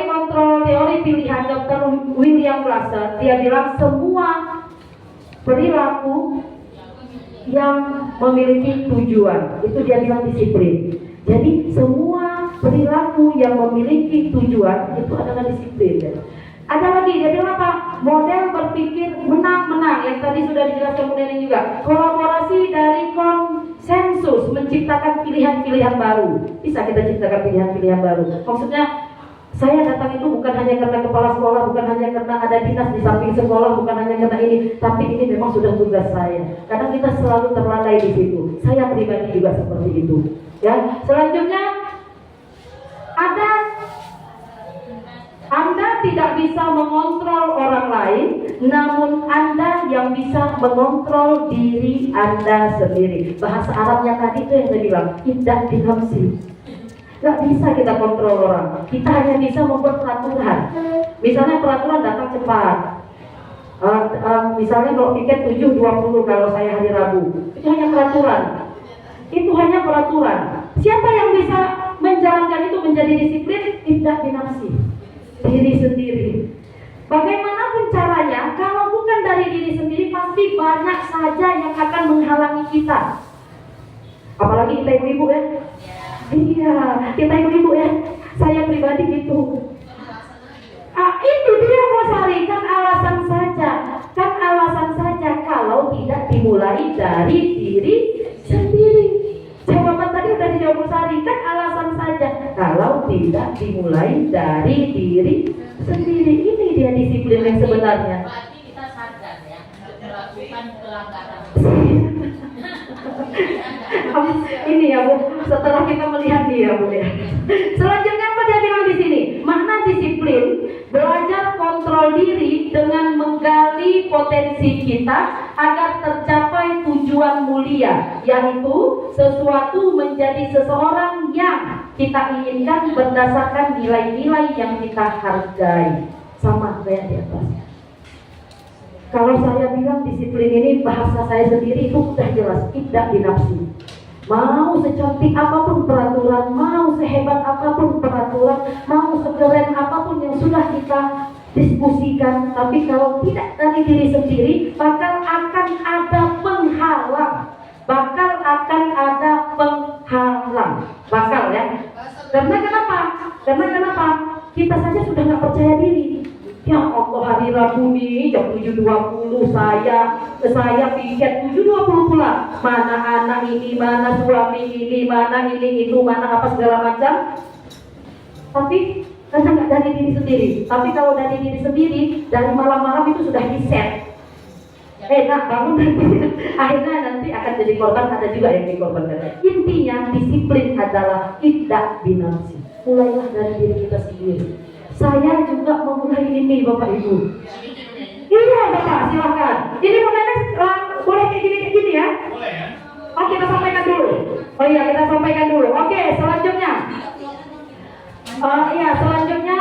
Speaker 1: kontrol, teori pilihan Dr. William Glasser. Dia bilang semua perilaku yang memiliki tujuan, itu dia bilang disiplin. Jadi semua perilaku yang memiliki tujuan itu adalah disiplin. Ada lagi, dia bilang apa? Model berpikir menang-menang yang tadi sudah dijelaskan kemudian juga. Kolaborasi dari konsensus menciptakan pilihan-pilihan baru. Bisa kita ciptakan pilihan-pilihan baru. Maksudnya saya datang itu bukan hanya karena kepala sekolah, bukan hanya karena ada dinas di samping sekolah, bukan hanya karena ini, tapi ini memang sudah tugas saya. Karena kita selalu terlalai di situ. Saya pribadi juga seperti itu. Ya, selanjutnya ada Anda tidak bisa mengontrol orang lain, namun Anda yang bisa mengontrol diri Anda sendiri. Bahasa Arabnya tadi itu yang saya bilang, ibda binafsi. Gak bisa kita kontrol orang, kita hanya bisa membuat peraturan. Misalnya peraturan datang cepat. Misalnya kalau tiket 7.20 kalau saya hari Rabu, itu hanya peraturan. Itu hanya peraturan. Siapa yang bisa menjalankan itu menjadi disiplin? Ibda binafsi. Diri sendiri. Bagaimanapun caranya, kalau bukan dari diri sendiri, pasti banyak saja yang akan menghalangi kita. Apalagi kita ibu-ibu ya. Iya, kita ibu-ibu ya. Saya pribadi gitu. Itu dia mau cari, kan alasan saja kalau tidak dimulai dari diri sendiri. Jawaban tadi udah dijawab Sari, kan alasan saja kalau tidak dimulai dari diri sendiri. Ini dia disiplin yang sebenarnya.
Speaker 6: Berarti kita sadar ya melakukan pelanggaran.
Speaker 1: Ini ya Bu, setelah kita melihat dia Bu ya. Selanjutnya apa dia bilang di sini? Makna disiplin, belajar kontrol diri dengan menggali potensi kita agar tercapai tujuan mulia, yaitu sesuatu menjadi seseorang yang kita inginkan berdasarkan nilai-nilai yang kita hargai. Sama kayak di atas. Kalau saya bilang disiplin ini, bahasa saya sendiri itu sudah jelas, tidak binafsi. Mau secantik apapun peraturan, mau sehebat apapun peraturan, mau sekeren apapun yang sudah kita diskusikan, tapi kalau tidak dari diri sendiri, bakal akan ada penghalang. Bakal ya. Karena kenapa? Kita saja sudah nggak percaya diri. Ya Allah, hari Rabu nih jam 7.20 saya piket 7.20 pula. Mana anak ini, mana suami ini, mana ini itu, mana apa segala macam. Tapi karena nggak dari diri sendiri. Tapi kalau dari diri sendiri, dari malam-malam itu sudah di-set. Bangun nanti. Akhirnya nanti akan jadi korban, ada juga yang dikorbankan. Intinya disiplin adalah tidak binafsi. Mulailah dari diri kita sendiri. Saya juga memulai ini Bapak Ibu. Iya Bapak, silakan. Ini boleh kayak gini ya?
Speaker 7: Boleh ya?
Speaker 1: Oh, kita sampaikan dulu. Oh iya, kita sampaikan dulu. Oke, selanjutnya. Selanjutnya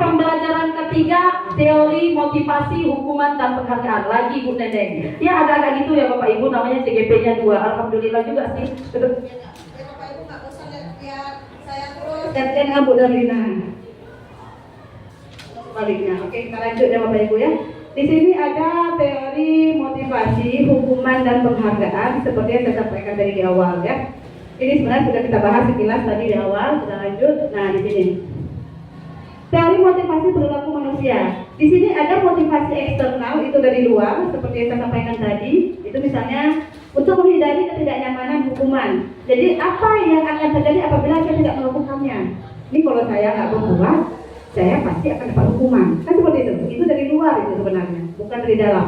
Speaker 1: pembelajaran ketiga, teori motivasi, hukuman dan penghargaan. Lagi Bu Neneng. Ya agak-agak gitu ya Bapak Ibu, namanya CGP-nya 2. Alhamdulillah juga sih.
Speaker 3: gantian dengan Bu Darlina. Sebaliknya, oke kita lanjut ya Bapak Ibu ya. Di sini ada teori motivasi, hukuman dan penghargaan seperti yang saya sampaikan tadi di awal ya. Ini sebenarnya sudah kita bahas sekilas tadi di awal, kita lanjut. Nah di sini teori motivasi perilaku manusia. Di sini ada motivasi eksternal itu dari luar seperti yang saya sampaikan tadi. Itu misalnya untuk menghindari ketidaknyamanan hukuman. Jadi apa yang akan terjadi apabila saya tidak melakukannya? Ini kalau saya nggak berbuat, saya pasti akan dapat hukuman. Kan seperti itu. Itu dari luar itu sebenarnya, bukan dari dalam.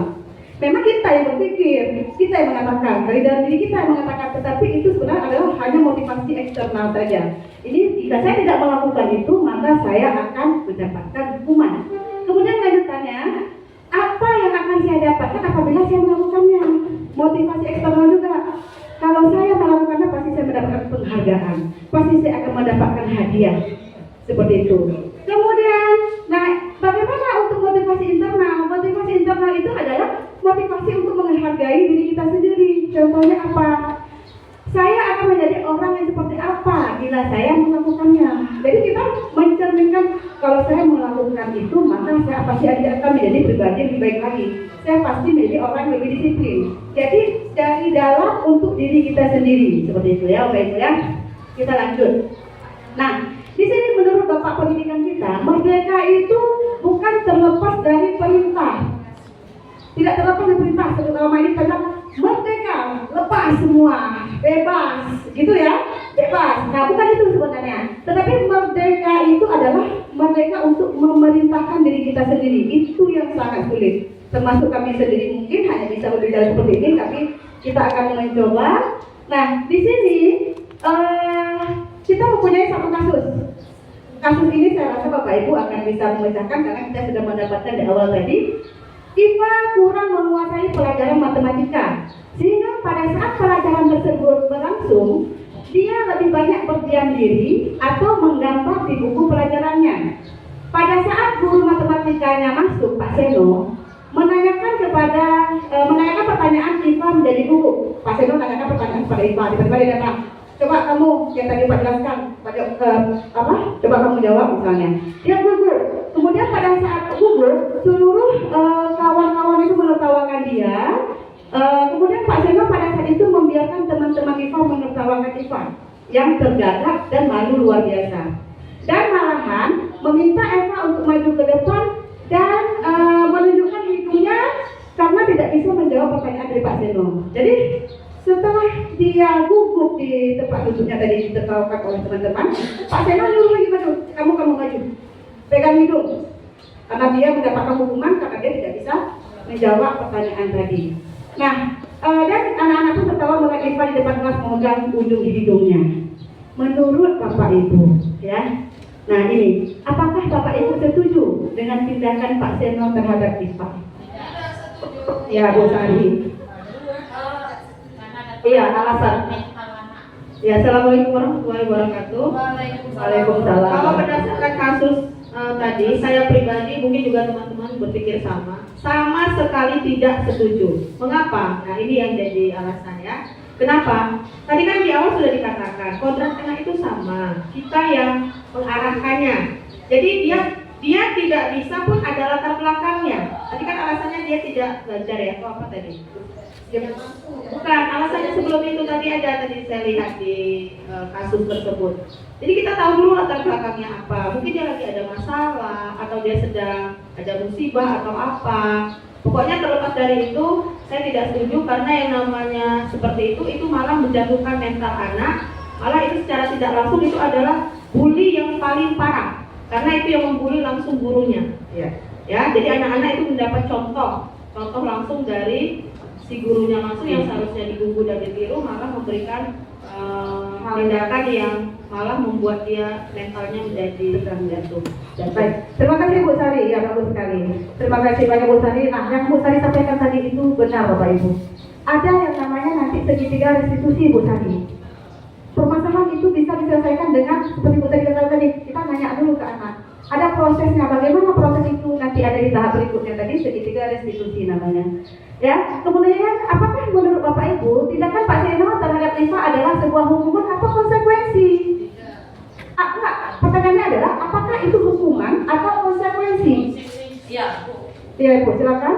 Speaker 3: Memang kita yang berpikir, kita yang mengatakan, dari dalam diri kita yang mengatakan, tetapi itu sebenarnya adalah hanya motivasi eksternal saja. Ini jika saya tidak melakukan itu, maka saya akan mendapatkan hukuman. Kemudian lanjutannya, apa yang akan saya dapatkan apabila saya melakukannya? Motivasi eksternal juga. Kalau saya melakukannya, pasti saya mendapatkan penghargaan, pasti saya akan mendapatkan hadiah. Seperti itu. Kemudian, nah bagaimana untuk motivasi internal? Motivasi internal itu adalah motivasi untuk menghargai diri kita sendiri. Contohnya apa? Saya akan menjadi orang yang seperti apa bila saya melakukannya. Jadi kita mencerminkan kalau saya melakukan itu, maka saya pasti akan menjadi pribadi yang lebih baik lagi. Saya pasti menjadi orang yang lebih disiplin. Jadi dari dalam untuk diri kita sendiri. Seperti itu ya, Bapak Ibu ya. Kita lanjut. Nah, di sini menurut Bapak pendidikan kita, merdeka itu bukan terlepas dari perintah. Tidak terlepas dari perintah, terutama ini karena merdeka, lepas semua, bebas, gitu ya, bebas. Nah, bukan itu sebenarnya. Tetapi merdeka itu adalah merdeka untuk memerintahkan diri kita sendiri. Itu yang sangat sulit. Termasuk kami sendiri mungkin hanya bisa berbicara seperti ini, tapi kita akan mencoba. Nah, di sini kita mempunyai satu kasus. Kasus ini saya rasa Bapak Ibu akan bisa memecahkan karena kita sudah mendapatkan di awal tadi. Iva kurang menguasai pelajaran matematika, sehingga pada saat pelajaran tersebut berlangsung, dia lebih banyak berdiam diri atau menggambar di buku pelajarannya. Pada saat guru matematikanya masuk, Pak Seno menanyakan pertanyaan Iva menjadi gugup. Pak Seno menanyakan pertanyaan kepada Iva, tiba-tiba dia datang. Coba kamu yang tadi Pak jelaskan, coba kamu jawab misalnya. Dia gugur. Kemudian pada saat gugur, seluruh kawan-kawan itu menertawakan dia. Kemudian Pak Seno pada saat itu membiarkan teman-teman Iva menertawakan Iva yang tergagap dan malu luar biasa. Dan malahan meminta Eva untuk maju ke depan dan menunjukkan hidungnya karena tidak bisa menjawab pertanyaan dari Pak Seno. Jadi setelah dia gugup di tempat duduknya tadi ditertawakan oleh teman-teman, Pak Seno nyuruh lagi maju, kamu maju, pegang hidung, karena dia mendapatkan hukuman karena dia tidak bisa menjawab pertanyaan tadi. Nah, dan anak-anak pun tertawa melihat Iva di depan kelas memegang ujung hidungnya. Menurut Bapak Ibu, ya. Nah ini, apakah Bapak Ibu setuju dengan tindakan Pak Seno terhadap Iva? Ya, Bu Sari. Iya, alasan. Ya, assalamualaikum warahmatullahi wabarakatuh. Waalaikumsalam.
Speaker 8: Kalau berdasarkan kasus tadi, saya pribadi mungkin juga teman-teman berpikir sama sekali tidak setuju. Mengapa? Nah ini yang jadi alasannya. Kenapa? Tadi kan di awal sudah dikatakan kodrat anak itu sama, kita yang mengarahkannya. Jadi dia tidak bisa pun ada latar belakangnya. Tadi kan alasannya dia tidak belajar ya, atau apa tadi? Bukan, alasannya sebelum itu tadi saya lihat di kasus tersebut. Jadi kita tahu dulu latar belakangnya apa. Mungkin dia lagi ada masalah atau dia sedang ada musibah atau apa. Pokoknya terlepas dari itu, saya tidak setuju karena yang namanya seperti itu malah menjatuhkan mental anak. Malah itu secara tidak langsung itu adalah bully yang paling parah. Karena itu yang membuli langsung gurunya. Ya, jadi anak-anak itu mendapat contoh langsung dari si gurunya langsung yang seharusnya digugu dan ditiru malah memberikan tindakan yang malah membuat dia mentalnya menjadi jatuh.
Speaker 3: Baik, terima kasih Bu Sari, ya bagus sekali. Terima kasih banyak Bu Sari. Nah, yang Bu Sari sampaikan tadi itu benar Bapak Ibu. Ada yang namanya nanti segitiga restitusi Bu Sari. Permasalahan itu bisa diselesaikan dengan seperti Bu Sari katakan tadi, kita nanya dulu ke anak. Ada prosesnya, bagaimana proses itu nanti ada di tahap berikutnya tadi segitiga restitusi namanya. Ya, kemudian apakah menurut Bapak Ibu tindakan Pak Seno terhadap Iva adalah sebuah hukuman atau konsekuensi? Enggak,
Speaker 8: pertanyaannya adalah apakah itu hukuman atau konsekuensi?
Speaker 6: Iya.
Speaker 8: Iya Ibu, silakan.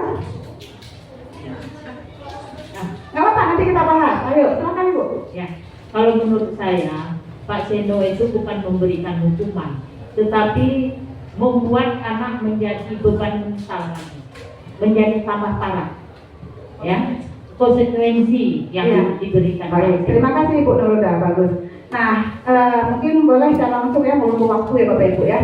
Speaker 8: Nah, nggak apa-apa, nanti kita bahas. Ayo, silakan Ibu.
Speaker 9: Ya, kalau menurut saya Pak Seno itu bukan memberikan hukuman, tetapi membuat anak menjadi beban mental lagi, menjadi tambah parah. Ya, konsekuensi yang diberikan.
Speaker 8: Baik, terima kasih Ibu Nurulda, bagus. Nah, mungkin boleh secara langsung ya, menunggu waktu ya Bapak Ibu ya.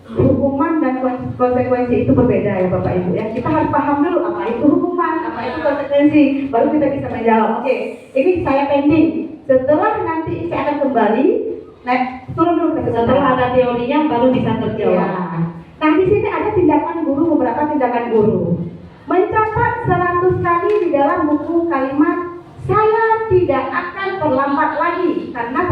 Speaker 8: Hukuman dan konsekuensi itu berbeda ya Bapak Ibu ya. Kita harus paham dulu apa itu hukuman, apa itu konsekuensi, baru kita bisa menjawab. Oke, ini saya pending. Setelah nanti saya akan kembali, turun dulu ke setelah ada teorinya baru bisa terjawab. Ya. Nah, di sini ada tindakan guru, beberapa tindakan guru. Mencatat 100 kali di dalam buku kalimat saya tidak akan terlambat lagi karena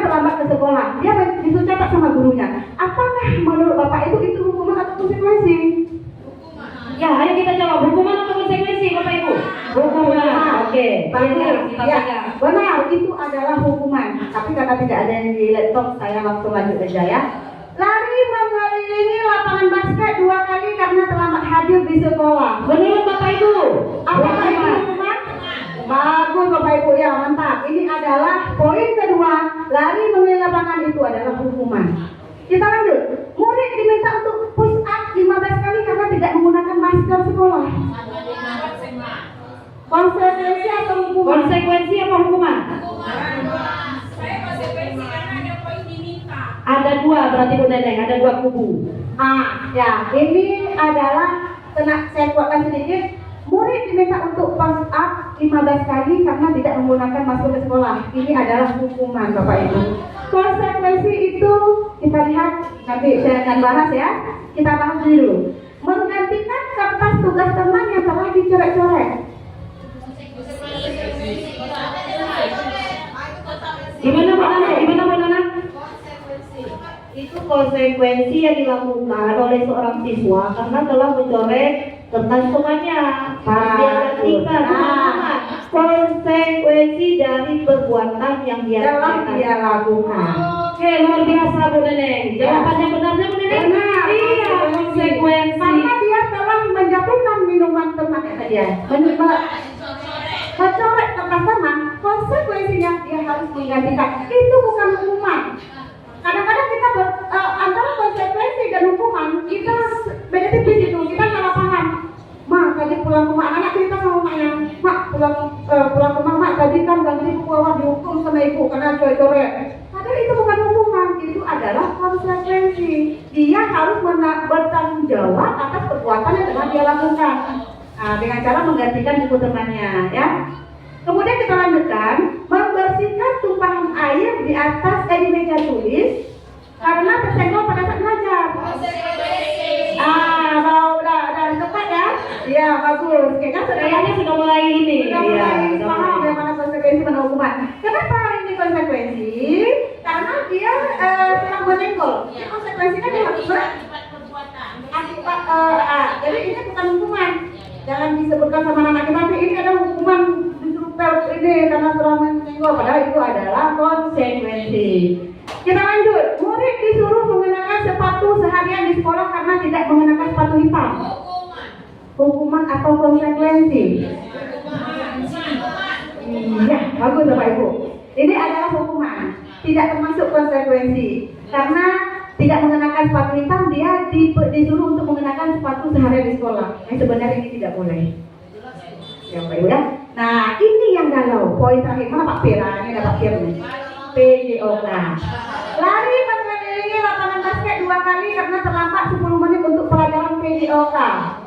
Speaker 8: terlambat ke sekolah. Dia disuruh catat sama gurunya. Apakah menurut Bapak itu hukuman atau konsekuensi? Hukuman. Ya, ayo kita jawab, hukuman atau konsekuensi Bapak Ibu? Hukuman. Oke. Ya, benar, itu adalah hukuman. Tapi karena tidak ada yang di laptop, saya langsung lanjut aja ya. Lari mengelilingi lapangan basket 2 kali karena terlambat hadir di sekolah. Menurut Bapak Ibu, apakah itu hukuman? Bagus Bapak Ibu ya, mantap. Ini adalah poin kedua, lari mengelilingi lapangan itu adalah hukuman. Kita lanjut. Murid diminta untuk push up 15 kali karena tidak menggunakan masker sekolah. Konsekuensi atau hukuman? Konsekuensi apa hukuman?
Speaker 6: Saya konsekuensi karena ada poin diminta.
Speaker 8: Ada 2 berarti Bu Neneng, ada 2 kubu. Ya, ini adalah saya kuatkan sedikit. Murid diminta untuk push up 15 kali karena tidak menggunakan masker ke sekolah. Ini adalah hukuman Bapak Ibu. Konsekuensi itu kita lihat nanti saya akan bahas ya. Kita bahas dulu. Menggantikan kertas tugas teman yang telah dicoret-coret. Gimana Nana? Itu konsekuensi yang dilakukan oleh seorang siswa karena telah mencoret kertas temannya. Dia gantikan konsekuensi dari perbuatan yang dia lakukan. Oke, luar biasa Bu Neneng. Jawabannya benarnya Bu Neneng? Benar. Iya, konsekuensi. Karena dia telah menjatuhkan minuman temannya dia. Mencoret kertas teman, konsekuensinya dia harus menggantikan. Itu bukan hukuman. Kadang-kadang kita antara konsekuensi dan hukuman kita beda tipis itu, kita salah paham. Mak tadi pulang rumah, anak cerita sama maknya, mak pulang rumah mak tadi kan ganti buku awal dihukum sama ibu karena coret-coret. Padahal itu bukan hukuman, itu adalah konsekuensi. Dia harus bertanggung jawab atas perbuatan yang telah dia lakukan. Dengan cara menggantikan buku temannya, ya. Kemudian kita lanjutkan, membersihkan tumpahan air di atas di meja tulis karena tersenggol pada saat belajar. Udah tepat ya? Iya, bagus. Kayaknya sudah mulai ini. Sudah mulai paham ya mana konsekuensi mana hukuman. Kenapa ini konsekuensi? Karena dia sedang menyenggol. Konsekuensinya dia harus akibat. Jadi ini bukan hukuman. Jangan disebutkan sama anak kita, tapi ini adalah hukuman ini karena telah menyenggol, padahal itu adalah konsekuensi. Kita lanjut. Murid disuruh mengenakan sepatu seharian di sekolah karena tidak mengenakan sepatu hitam. Hukuman atau konsekuensi? Ya, bagus Bapak Ibu. Ini adalah hukuman, tidak termasuk konsekuensi. Karena tidak mengenakan sepatu hitam, dia disuruh untuk mengenakan sepatu seharian di sekolah. Sebenarnya ini tidak boleh. Ya Pak Ibu ya. Nah, ini yang galau. Poin terakhir, mana Pak Pira? Ini ada Pak Pira nih. PJOK. Lari mengelilingi lapangan basket 2 kali karena terlambat 10 menit untuk pelajaran PJOK.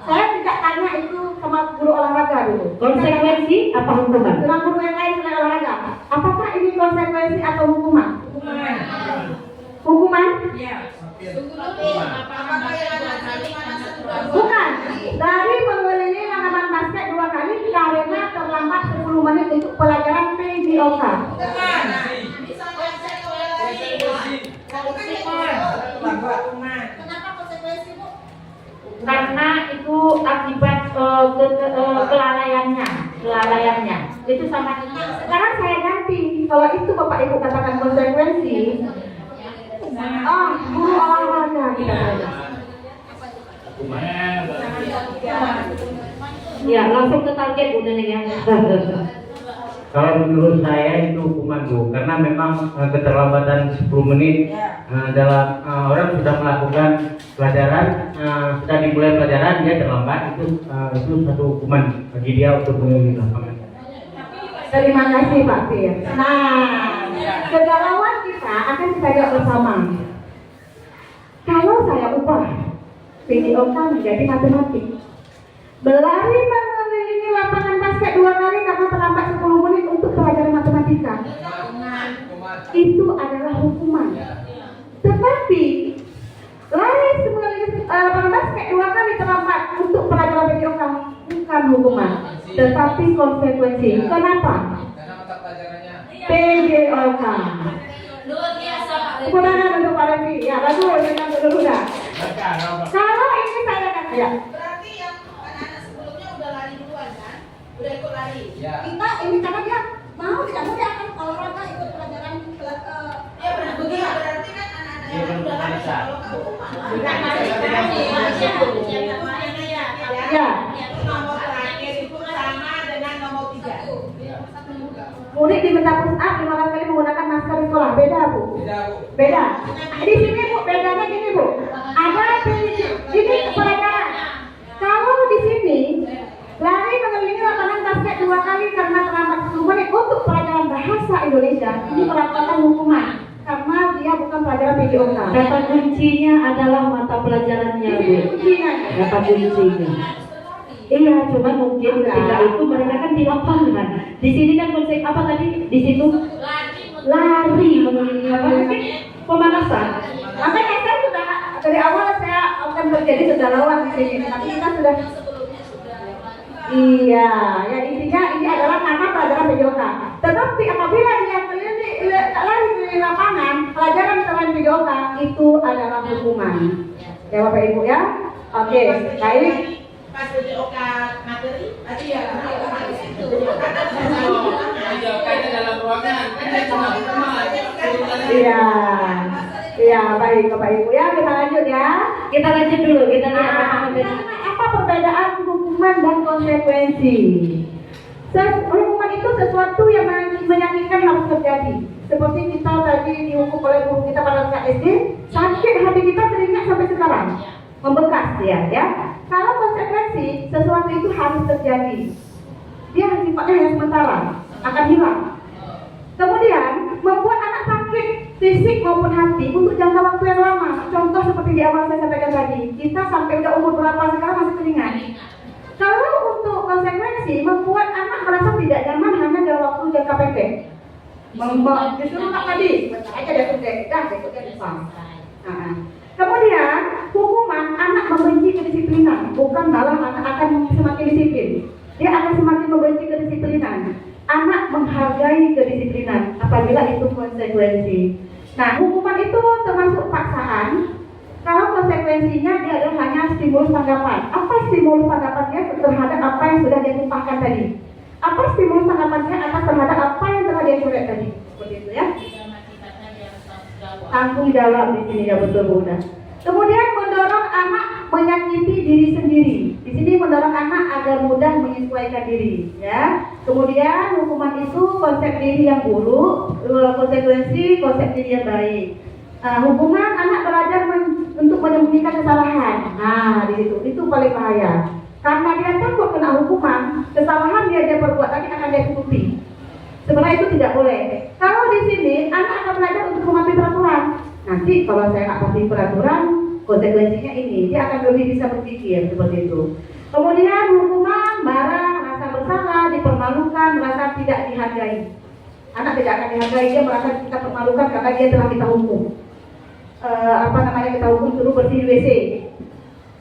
Speaker 8: Saya tidak tanya itu sama guru olahraga dulu. Konsekuensi apa hukuman? Dengan guru yang lain selain olahraga. Apakah ini konsekuensi atau hukuman? Hukuman. Hukuman? Iya. Bukan. Dari mengelilingi lapangan basket 2 kali karena terlambat 10 menit untuk pelajaran PJOK. Bukan.
Speaker 3: Kenapa konsekuensi Bu?
Speaker 9: Karena itu akibat kelalaiannya. Itu sama.
Speaker 8: Sekarang saya ganti. Kalau itu Bapak Ibu katakan konsekuensi, Guru olahraga kita belajar. Ya, langsung ke target Bu Neneng ya.
Speaker 2: Kalau menurut saya itu hukuman Bu, karena memang keterlambatan 10 menit dalam orang sudah melakukan pelajaran, sudah dimulai pelajaran dia terlambat, itu satu hukuman bagi dia untuk mengelilingi lapangan.
Speaker 8: Terima kasih Pak Fir. Nah, kegalauan kita akan kita lihat bersama. Kalau saya ubah video menjadi matematik, berlari mengelilingi lapangan basket 2 kali karena terlambat 10 menit untuk pelajaran matematika, itu adalah hukuman. Tetapi lari mengelilingi lapangan basket 2 kali terlambat untuk pelajaran video bukan hukuman, tetapi konsekuensi. Kenapa? PJOK. Kemudian untuk Pak Revi, ya bagus, dengan dulu dah. Kalau ini saya kata ya.
Speaker 6: Berarti yang anak-anak sebelumnya udah lari duluan kan? Udah ikut lari.
Speaker 8: Kita ini karena dia mau tidak mau dia akan olahraga ikut pelajaran
Speaker 6: Ya benar begitu. Berarti kan anak-anak yang udah lari kalau nggak hukuman.
Speaker 8: Ya.
Speaker 6: Nomor terakhir itu sama dengan nomor 3.
Speaker 8: Murid diminta push up 15 kali menggunakan masker di sekolah. Beda Bu. Beda. Di sini Bu, bedanya gini Bu. Ada ini pelajaran. Kalau di sini lari mengelilingi lapangan basket 2 kali karena terlambat 10 menit untuk pelajaran bahasa Indonesia, ini merupakan hukuman karena dia bukan pelajaran PJOK.
Speaker 1: Kata kuncinya adalah mata pelajarannya Bu. Kata kuncinya. Iya, cuma mungkin ketika itu mereka kan di lapangan. Di sini kan konsep apa tadi? Di situ lari mengelilingi lapangan, pemanasan.
Speaker 8: Makanya saya sudah dari awal saya akan terjadi kegalauan di sini, tapi kita sudah. Iya, ya intinya ini adalah karena pelajaran PJOK. Tetapi apabila dia lari di lapangan, pelajaran selain PJOK itu adalah hukuman. Ya Bapak Ibu ya. Oke, baik.
Speaker 6: Pas PJOK materi, tadi ya itu.
Speaker 5: PJOK itu dalam ruangan, kan dia cuma hukuman.
Speaker 8: Iya. Iya, baik Bapak Ibu ya, kita lanjut ya.
Speaker 1: Kita lanjut dulu, kita lihat
Speaker 8: Apa perbedaan hukuman dan konsekuensi? Hukuman itu sesuatu yang menyakitkan harus terjadi. Seperti kita tadi dihukum oleh guru kita pada saat SD, sakit hati kita teringat sampai sekarang, membekas ya. Kalau konsekuensi, sesuatu itu harus terjadi. Dia sifatnya yang sementara, akan hilang. Kemudian membuat anak sakit fisik maupun hati untuk jangka waktu yang lama. Contoh seperti di awal saya sampaikan tadi, kita sampai udah umur berapa sekarang masih teringat. Kalau untuk konsekuensi membuat anak merasa tidak nyaman hanya dalam waktu jangka pendek. Disuruh tadi, bentar aja dia kerja, besoknya lupa. Kemudian hukuman anak membenci kedisiplinan, bukan malah anak akan semakin disiplin. Dia akan semakin membenci kedisiplinan. Anak menghargai kedisiplinan apabila itu konsekuensi. Nah, hukuman itu termasuk paksaan. Kalau konsekuensinya dia adalah hanya stimulus tanggapan. Apa stimulus tanggapannya terhadap apa yang sudah dia tumpahkan tadi? Apa stimulus tanggapannya atas terhadap apa yang telah dia coret tadi? Seperti itu ya. Tanggung jawab di sini ya, betul Bu. Kemudian mendorong anak menyakiti diri sendiri. Di sini mendorong anak agar mudah menyesuaikan diri, ya. Kemudian hukuman itu konsep diri yang buruk, konsekuensi konsep diri yang baik. Hukuman anak belajar untuk menyembunyikan kesalahan. Nah, di situ itu paling bahaya. Karena dia takut kena hukuman, kesalahan dia perbuat tadi akan dia tutupi. Sebenarnya itu tidak boleh. Kalau di sini anak akan belajar untuk mematuhi peraturan. Nanti kalau saya nggak patuhi peraturan, konsekuensinya ini, dia akan lebih bisa berpikir seperti itu. Kemudian hukuman, marah, rasa bersalah, dipermalukan, merasa tidak dihargai. Anak tidak akan dihargai, dia merasa kita permalukan karena dia telah kita hukum. Kita hukum suruh bersih di WC.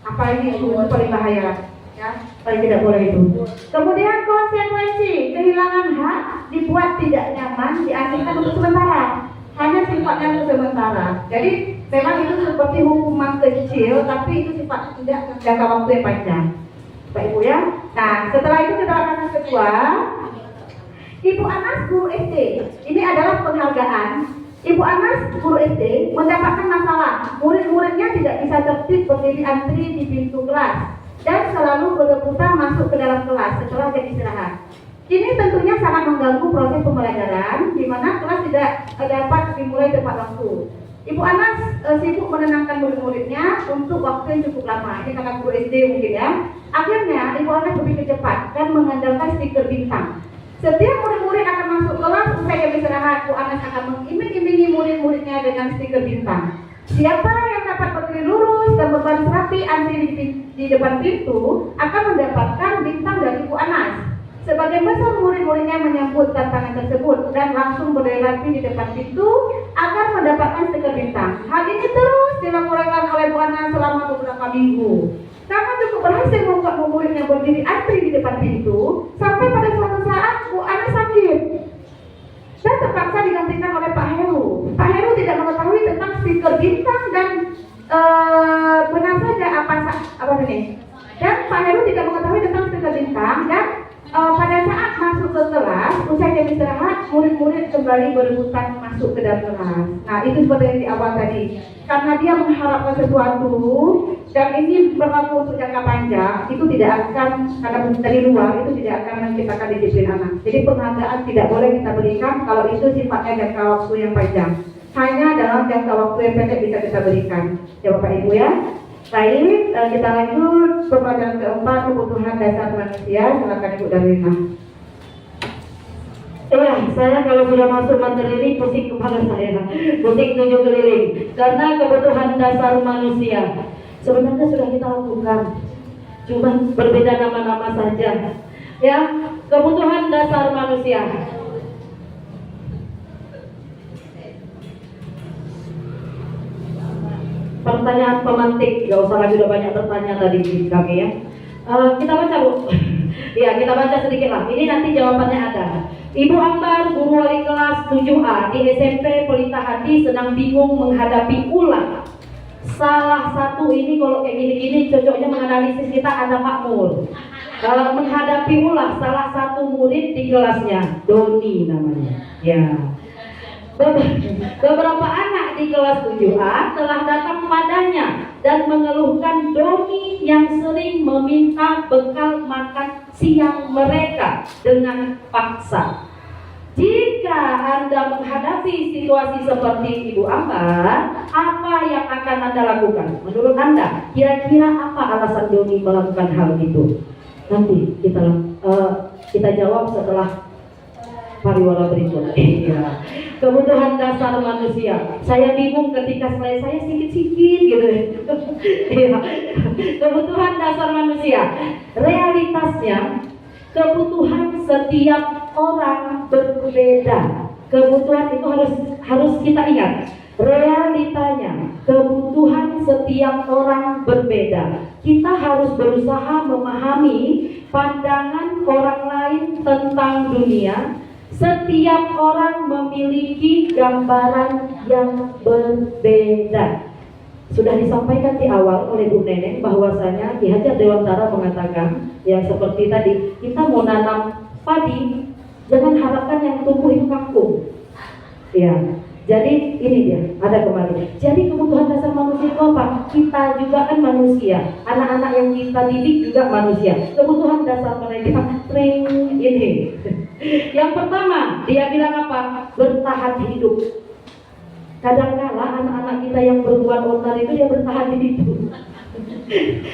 Speaker 8: Apa ini itu paling bahaya, ya, paling tidak boleh itu. Kemudian konsekuensi, kehilangan hak, dibuat tidak nyaman, diakhirkan untuk sementara. Hanya sifatnya untuk sementara. Jadi memang itu seperti hukuman kecil, tapi itu sifatnya tidak jangka waktu yang panjang, Pak Ibu ya. Nah, setelah itu kita akan yang kedua, Ibu Anas guru SD. Ini adalah penghargaan Ibu Anas, guru SD, mendapatkan masalah. Murid-muridnya tidak bisa tertib berdiri antri di pintu kelas dan selalu berebutan masuk ke dalam kelas setelah jam istirahat. Ini tentunya sangat mengganggu proses pembelajaran, di mana kelas tidak dapat dimulai tepat waktu. Ibu Anas sibuk menenangkan murid-muridnya untuk waktu yang cukup lama. Ini karena guru SD mungkin ya. Akhirnya Ibu Anas berpikir cepat dan mengandalkan stiker bintang. Setiap murid-murid akan masuk kelas usai jam istirahat, Bu Anas akan mengiming-imingi murid-muridnya dengan stiker bintang. Siapa yang dapat berdiri lurus dan berbaris rapi antri di depan pintu akan mendapatkan bintang dari Bu Anas. Sebagian besar murid-muridnya menyambut tantangan tersebut dan langsung berdiri rapi di depan pintu agar mendapatkan stiker bintang. Hal ini terus dilakukan oleh Bu Anas selama beberapa minggu. Karena cukup berhasil membuat muridnya berdiri antri di depan pintu, sampai pada suatu saat Bu Anas sakit dan terpaksa digantikan oleh Pak Heru. Pak Heru tidak mengetahui tentang stiker bintang dan benar saja apa ini. Dan Pak Heru tidak mengetahui tentang stiker bintang dan pada saat masuk ke kelas, usai jam istirahat, murid-murid kembali berebutan masuk ke dalam kelas. Nah, itu seperti yang di awal tadi. Karena dia mengharapkan sesuatu dan ini berlaku untuk jangka panjang, itu tidak akan, karena dari luar itu tidak akan menciptakan disiplin anak. Jadi penghargaan tidak boleh kita berikan kalau itu sifatnya jangka waktu yang panjang. Hanya dalam jangka waktu yang pendek bisa kita berikan. Ya Bapak Ibu ya. Baik, kita lanjut pembelajaran keempat, kebutuhan dasar manusia. Silakan Ibu Darwina.
Speaker 1: Saya kalau sudah masuk materi ini pusing kepala saya, pusing 7 keliling. Karena kebutuhan dasar manusia sebenarnya sudah kita lakukan, cuma berbeda nama-nama saja. Ya, kebutuhan dasar manusia. Pertanyaan pemantik, gak usah lagi, udah banyak bertanya tadi di kami ya. Kita baca Bu. Ya, kita baca sedikit lah. Ini nanti jawabannya ada. Ibu Ambar, guru wali kelas 7A di SMP Pelita Hati sedang bingung menghadapi ulang. Salah satu ini kalau kayak gini-gini cocoknya menganalisis kita ada makmur. Menghadapi ulang salah satu murid di kelasnya, Doni namanya. Ya. Beberapa anak di kelas 7A telah datang padanya dan mengeluhkan Doni yang sering meminta bekal makan siang mereka dengan paksa. Jika Anda menghadapi situasi seperti Ibu Ambar, apa yang akan Anda lakukan? Menurut Anda, kira-kira apa alasan Doni melakukan hal itu? Nanti kita jawab setelah pariwara berikut. Ya. Kebutuhan dasar manusia. Saya bingung ketika saya sikit-sikit gitu. Ya. Kebutuhan dasar manusia. Realitasnya kebutuhan setiap orang berbeda. Kebutuhan itu harus kita ingat. Realitanya kebutuhan setiap orang berbeda. Kita harus berusaha memahami pandangan orang lain tentang dunia. Setiap orang memiliki gambaran yang berbeda. Sudah disampaikan di awal oleh Bu Neneng bahwasanya Ki Hajar Dewantara mengatakan yang seperti tadi, kita mau nanam padi, jangan harapkan yang tumbuh itu kaku. Ya, jadi ini dia, ada kemarin. Jadi kebutuhan dasar manusia itu apa? Kita juga kan manusia. Anak-anak yang kita didik juga manusia. Kebutuhan dasar mereka ini. Yang pertama, dia bilang apa? Bertahan hidup. Kadang-kala anak-anak kita yang berbuat onar itu dia bertahan hidup.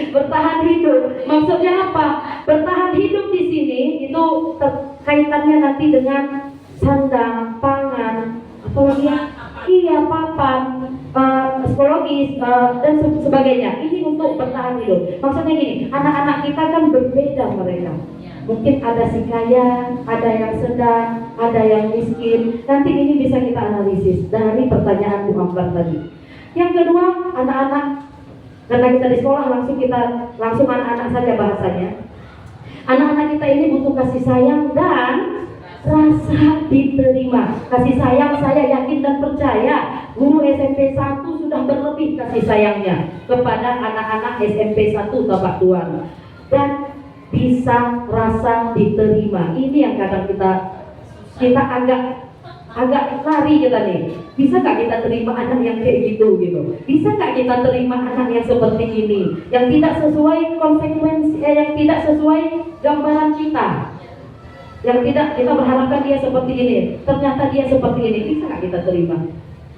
Speaker 1: Bertahan hidup. Maksudnya apa? Bertahan hidup di sini itu kaitannya nanti dengan sandang, pangan, apalagi iya papan, psikologis dan sebagainya. Ini untuk bertahan hidup. Maksudnya gini, anak-anak kita kan berbeda mereka. Mungkin ada si kaya, ada yang sedang, ada yang miskin. Nanti ini bisa kita analisis dari pertanyaan Bu Ambar tadi. Yang kedua, anak-anak. Karena kita di sekolah langsung anak-anak saja bahasanya. Anak-anak kita ini butuh kasih sayang dan rasa diterima. Kasih sayang, saya yakin dan percaya guru SMP 1 sudah berlebih kasih sayangnya kepada anak-anak SMP 1 Tapak Tuan. Dan bisa rasa diterima. Ini yang kadang kita agak agak lari kita nih. Bisa nggak kita terima anak yang kayak gitu gitu? Bisa nggak kita terima anak yang seperti ini, yang tidak sesuai konsekuensi, yang tidak sesuai gambaran kita, yang tidak kita berharapkan dia seperti ini, ternyata dia seperti ini. Bisa nggak kita terima?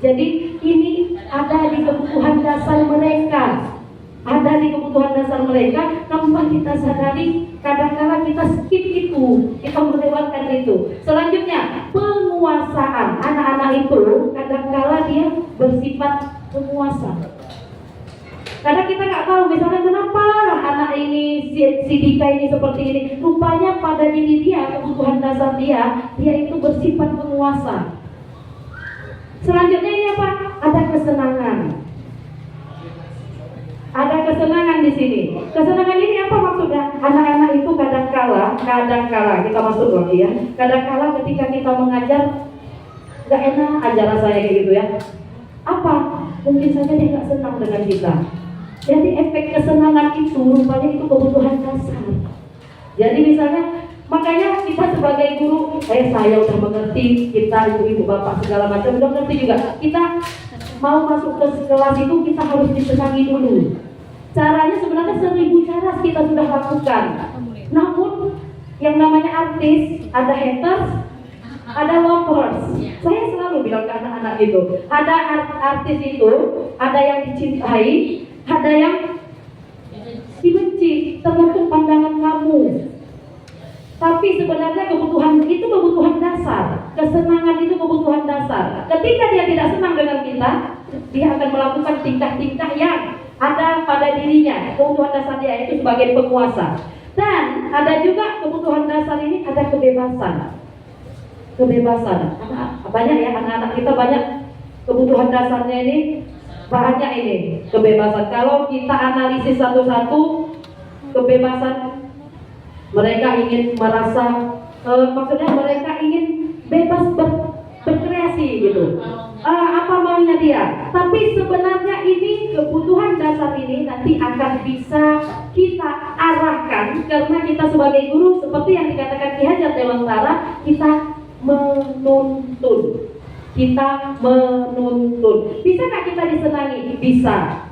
Speaker 1: Jadi ini ada di kebutuhan dasar mereka. Ada di kebutuhan dasar mereka, tanpa kita sadari, kadang-kala kita skip itu, kita melewatkan itu. Selanjutnya, penguasaan. Anak-anak itu kadang-kala dia bersifat penguasa. Kadang kita nggak tahu, misalnya kenapa anak ini, si Dika ini seperti ini. Rupanya pada diri dia, kebutuhan dasar dia itu bersifat penguasa. Selanjutnya ini apa? Ada kesenangan. Ada kesenangan di sini. Kesenangan ini apa maksudnya? Anak-anak itu kadang-kala kita masuk lagi ya. Kadang-kala ketika kita mengajar, nggak enak aja rasanya kayak gitu ya. Apa? Mungkin saja dia nggak senang dengan kita. Jadi efek kesenangan itu rupanya itu kebutuhan dasar. Jadi misalnya, makanya kita sebagai guru, saya udah mengerti, kita ibu-ibu bapak segala macam udah mengerti juga. Kita mau masuk ke kelas itu kita harus disenangi dulu. Caranya sebenarnya 1000 cara kita sudah lakukan. Namun yang namanya artis, ada haters, ada lovers. Saya selalu bilang ke anak-anak itu, ada artis itu, ada yang dicintai, ada yang dibenci, tergantung pandangan kamu. Tapi sebenarnya kebutuhan itu kebutuhan dasar. Kesenangan itu kebutuhan dasar. Ketika dia tidak senang dengan kita, dia akan melakukan tingkah-tingkah yang ada pada dirinya. Kebutuhan dasar dia itu sebagai penguasa. Dan ada juga kebutuhan dasar ini, ada kebebasan. Kebebasan. Banyak ya, anak-anak kita banyak kebutuhan dasarnya ini, banyak ini kebebasan. Kalau kita analisis satu-satu, kebebasan, mereka ingin merasa, maksudnya mereka ingin bebas berkreasi gitu. Apa maunya dia? Tapi sebenarnya ini kebutuhan dasar ini nanti akan bisa kita arahkan, karena kita sebagai guru seperti yang dikatakan Ki Hajar Dewantara, kita menuntun. Kita menuntun. Bisa nggak kita disenangi? Bisa.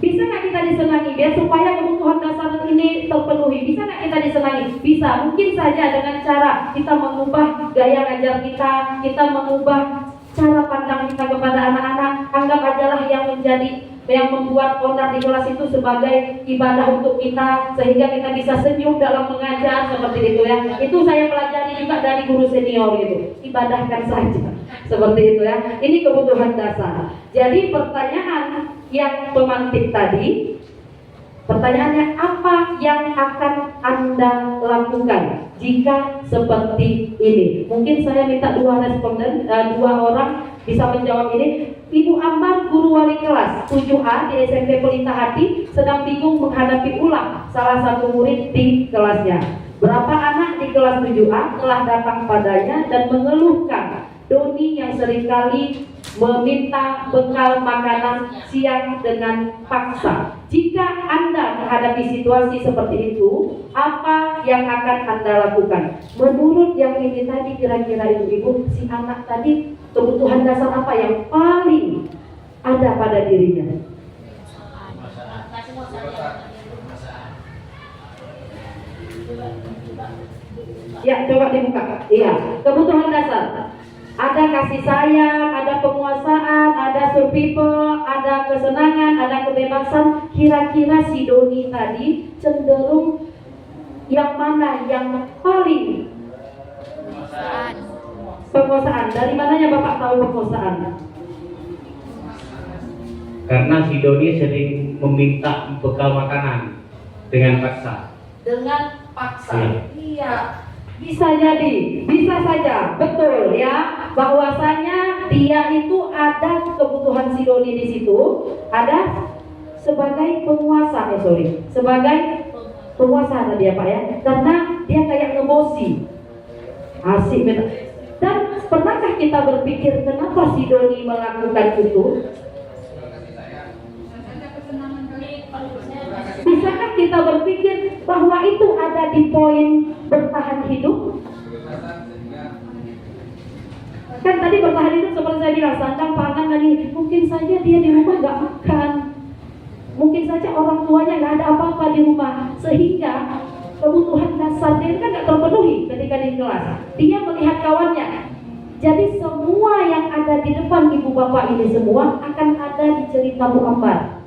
Speaker 1: Bisa nggak kita disenangi biar supaya kebutuhan dasar ini terpenuhi? Bisa nggak kita disenangi? Bisa. Mungkin saja dengan cara kita mengubah gaya ngajar kita mengubah cara pandang kita kepada anak-anak. Anggap ajalah yang membuat onar di kelas itu sebagai ibadah untuk kita, sehingga kita bisa senyum dalam mengajar seperti itu ya. Itu saya pelajari juga dari guru senior gitu. Ibadahkan saja seperti itu ya. Ini kebutuhan dasar. Jadi pertanyaan yang pemantik tadi, pertanyaannya, apa yang akan Anda lakukan jika seperti ini? Mungkin saya minta dua responden, dua orang bisa menjawab ini. Ibu Ambar, guru wali kelas 7A di SMP Pelita Hati, sedang bingung menghadapi ulang salah satu murid di kelasnya. Berapa anak di kelas 7A telah datang padanya dan mengeluhkan Doni yang seringkali meminta bekal makanan siang dengan paksa. Jika Anda menghadapi situasi seperti itu, apa yang akan Anda lakukan? Menurut yang ini tadi, kira-kira ibu-ibu, si anak tadi kebutuhan dasar apa yang paling ada pada dirinya? Ya, coba dibuka. Iya, kebutuhan dasar. Ada kasih sayang, ada penguasaan, ada survival, ada kesenangan, ada kebebasan. Kira-kira si Doni tadi cenderung yang mana yang paling? Penguasaan. Dari mananya Bapak tahu penguasaan?
Speaker 5: Karena si Doni sering meminta bekal makanan dengan paksa.
Speaker 1: Dengan paksa. Iya. Bisa jadi, bisa saja, betul ya, bahwasanya dia itu ada kebutuhan si Doni di situ, ada sebagai penguasa, sebagai penguasa tadi ya Pak ya, karena dia kayak ngebosi, asik betul. Dan pernahkah kita berpikir kenapa si Doni melakukan itu? Bisakah kita berpikir bahwa itu ada di poin bertahan hidup? Kan tadi bertahan hidup seperti saya bilang, sandang pangan tadi. Mungkin saja dia di rumah nggak makan, mungkin saja orang tuanya nggak ada apa-apa di rumah, sehingga kebutuhan dasar dia kan nggak terpenuhi ketika di kelas. Dia melihat kawannya. Jadi semua yang ada di depan ibu bapak ini semua akan ada di cerita Muhammad.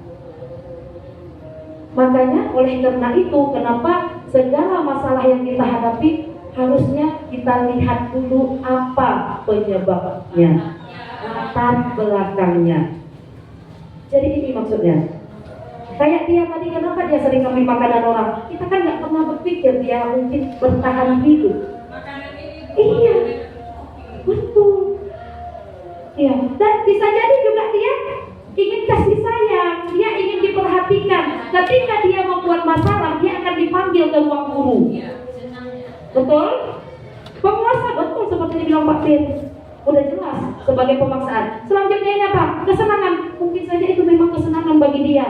Speaker 1: Makanya oleh karena itu, kenapa segala masalah yang kita hadapi harusnya kita lihat dulu apa penyebabnya, latar belakangnya. Jadi ini maksudnya. Kayak dia tadi, kenapa dia sering ngambil makanan orang? Kita kan nggak pernah berpikir dia mungkin bertahan hidup. Iya, betul. Iya, dan bisa jadi juga dia ingin kasih sayang, dia ingin diperhatikan. Ketika dia membuat masalah, dia akan dipanggil ke ruang guru. Betul? Penguasa, betul seperti yang bilang Pak Bin. Udah jelas sebagai pemaksaan. Selanjutnya ini apa? Kesenangan. Mungkin saja itu memang kesenangan bagi dia.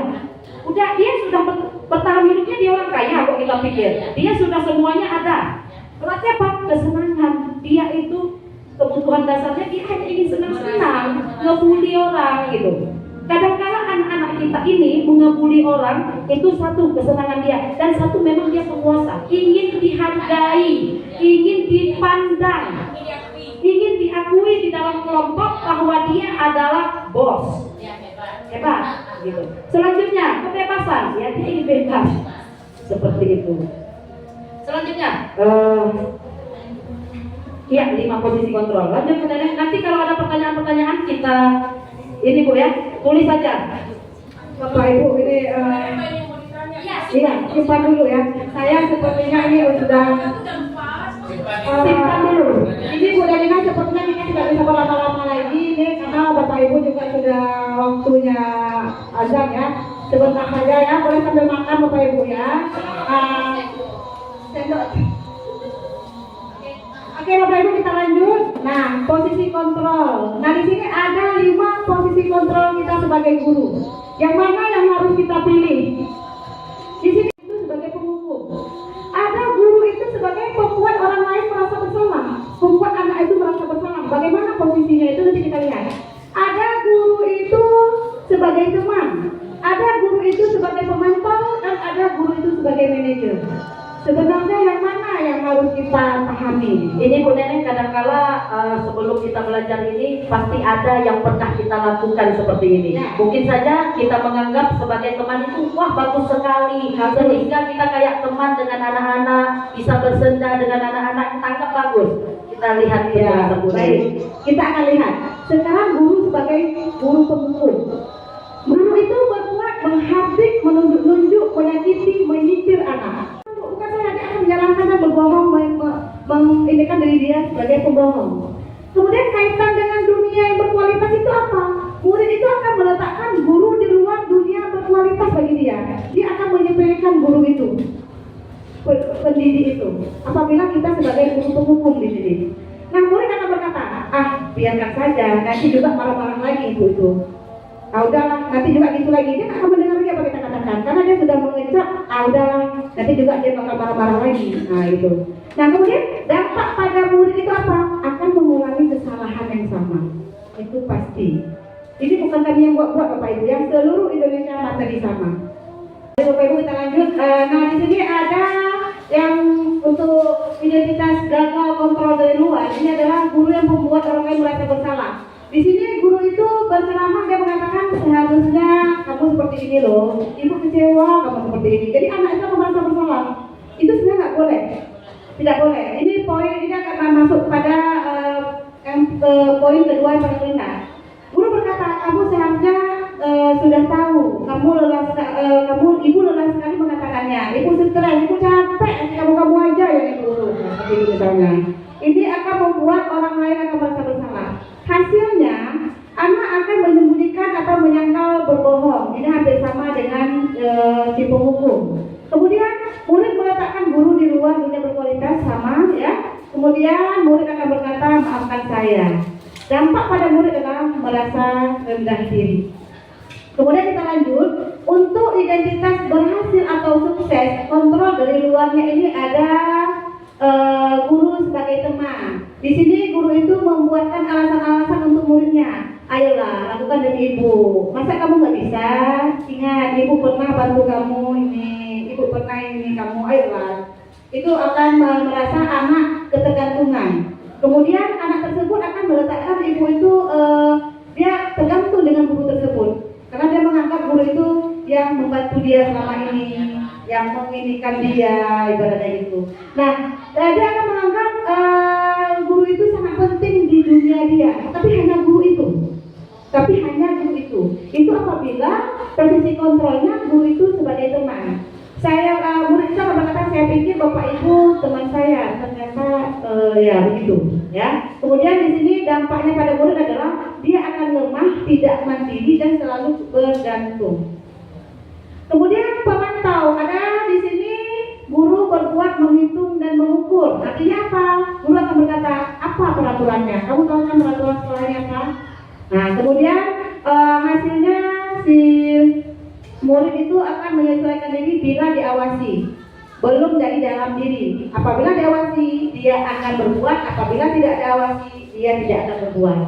Speaker 1: Udah, dia sudah bertahan hidupnya, dia orang kaya kok kita pikir. Dia sudah semuanya ada. Berarti apa? Kesenangan. Dia itu kebutuhan dasarnya, dia hanya ingin senang-senang, ngebully orang gitu. Kadang-kala anak-anak kita ini mengebuli orang, itu satu kesenangan dia, dan satu memang dia penguasa, ingin dihargai, ingin dipandang, ingin diakui di dalam kelompok bahwa dia adalah bos, hebat gitu. Selanjutnya kebebasan, ya dia ingin bebas seperti itu. Selanjutnya ya 5 posisi kontrol. Lanjut nanti kalau ada pertanyaan-pertanyaan kita ini Bu ya, tulis saja.
Speaker 3: Bapak Ibu ini iya, simpan dulu ya. Saya sepertinya ini sudah simpan dulu. Ini Bu Dalina sepertinya ini tidak bisa berlama-lama lagi ini karena Bapak Ibu juga sudah waktunya azan ya. Sebentar saja ya, boleh sambil makan Bapak Ibu ya. Sendok. Oke Bapak Ibu, kita lanjut. Nah, posisi kontrol. Nah, di sini ada 5 posisi kontrol kita sebagai guru. Yang mana yang harus kita pilih? Di sini itu sebagai penghukum. Ada guru itu sebagai pembuat orang lain merasa bersalah, membuat anak itu merasa bersalah. Bagaimana posisinya itu nanti kita lihat. Ada guru itu sebagai teman, ada guru itu sebagai pemantau, dan ada guru itu sebagai manajer. Sebenarnya yang mana yang harus kita pahami?
Speaker 1: Ini Bu Neneng, kadangkala sebelum kita belajar ini pasti ada yang pernah kita lakukan seperti ini.
Speaker 3: Ya.
Speaker 1: Mungkin saja kita menganggap sebagai teman itu wah bagus sekali, sehingga kita kayak teman dengan anak-anak, bisa bersenda dengan anak-anak, kita anggap bagus. Kita lihat
Speaker 3: Ya, baik. Kita akan lihat. Sekarang guru sebagai guru pemukul. Guru itu berbuat menghardik, menunjuk-nunjuk, menyakiti, menyitir anak. Bukan saja dia akan menjalankan dan berbohong, mengindikan diri dia sebagai pembohong. Kemudian kaitan dengan dunia yang berkualitas itu apa? Murid itu akan meletakkan guru di luar dunia berkualitas bagi dia. Dia akan menyepelekan guru itu, pendidik itu. Apabila kita sebagai guru penghukum di sini, nah murid akan berkata, biarkan saja, nanti juga marah-marah lagi ibu itu. Udahlah, nanti juga gitu lagi. Dia akan mendengar dia apa kita katakan, karena dia sudah mengecap, udahlah, nanti juga dia bakal marah-marah lagi. Nah itu. Nah kemudian dampak pada murid itu apa? Akan mengulangi kesalahan yang sama. Itu pasti. Ini bukan kami yang buat-buat Bapak Ibu, yang seluruh Indonesia materi sama. Bapak Ibu kita lanjut. Nah di sini ada yang untuk identitas gagal kontrol dari luar. Ini adalah guru yang membuat orang lain merasa bersalah. Di sini guru itu berceramah, dia mengatakan seharusnya kamu seperti ini loh, ibu kecewa kamu seperti ini. Jadi anak itu akan merasa bersalah. Itu sebenarnya nggak boleh, tidak boleh. Ini poin ini akan masuk pada poin kedua yang paling rendah. Guru berkata, kamu seharusnya sudah tahu, ibu lelah sekali mengatakannya, ibu stres, ibu capek, kamu aja yang guru. Seperti itu misalnya. Ini akan membuat orang lain akan merasa bersalah. Hasilnya, anak akan menyembunyikan atau menyangkal berbohong. Ini hampir sama dengan si penghukum. Kemudian murid meletakkan guru di luar dunia berkualitas, sama ya. Kemudian murid akan berkata, maafkan saya. Dampak pada murid adalah merasa rendah diri. Kemudian kita lanjut, untuk identitas berhasil atau sukses, kontrol dari luarnya ini ada
Speaker 8: guru sebagai teman. Di sini guru itu membuatkan alasan-alasan untuk muridnya. Ayolah, lakukan demi ibu. Masa kamu nggak bisa? Ingat, ibu pernah bantu kamu ini, ibu pernah ini kamu. Ayolah. Itu akan merasa anak ketergantungan. Kemudian anak tersebut akan meletakkan ibu itu dia tergantung dengan guru tersebut. Karena dia menganggap guru itu yang membantu dia selama ini, yang menginikan dia, ibaratnya itu. Nah, dia akan menganggap guru itu sangat penting di dunia dia, tapi hanya guru itu. Itu apabila posisi kontrolnya guru itu sebagai teman. Murid saya berkata, saya pikir bapak ibu teman saya, ternyata ya begitu, ya. Kemudian di sini dampaknya pada murid adalah dia akan lemah, tidak mandiri dan selalu bergantung. Kemudian pemantau, ada di sini guru berbuat menghitung dan mengukur. Artinya apa? Guru akan berkata, apa peraturannya? Kamu tahu kan peraturan sekolahnya apa? Nah, kemudian hasilnya si murid itu akan menyesuaikan diri bila diawasi, belum dari dalam diri. Apabila diawasi, dia akan berbuat. Apabila tidak diawasi, dia tidak akan berbuat.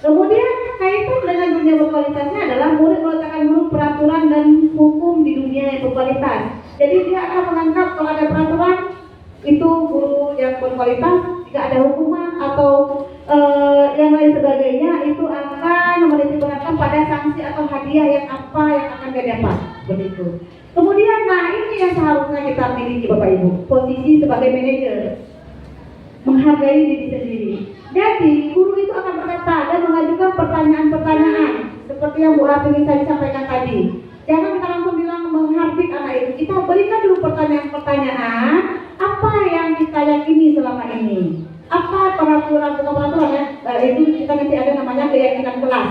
Speaker 8: Kemudian kaitan dengan dunia berkualitasnya adalah murid meletakkan dulu peraturan dan hukum di dunia yang berkualitas. Jadi dia akan menganggap kalau ada peraturan itu guru yang berkualitas, jika ada hukuman atau yang lain sebagainya itu akan menitikberatkan pada sanksi atau hadiah yang apa yang akan dia dapat, begitu. Kemudian, nah ini yang seharusnya kita miliki Bapak Ibu, posisi sebagai manajer, menghargai diri sendiri. Jadi guru itu akan berkata dan mengajukan pertanyaan-pertanyaan seperti yang Bu Artini tadi sampaikan tadi. Jangan kita langsung bilang menghardik anak itu. Kita berikan dulu pertanyaan-pertanyaan apa yang kita yakini selama ini. Apa peraturan ya? Itu kita nanti ada namanya keyakinan kelas.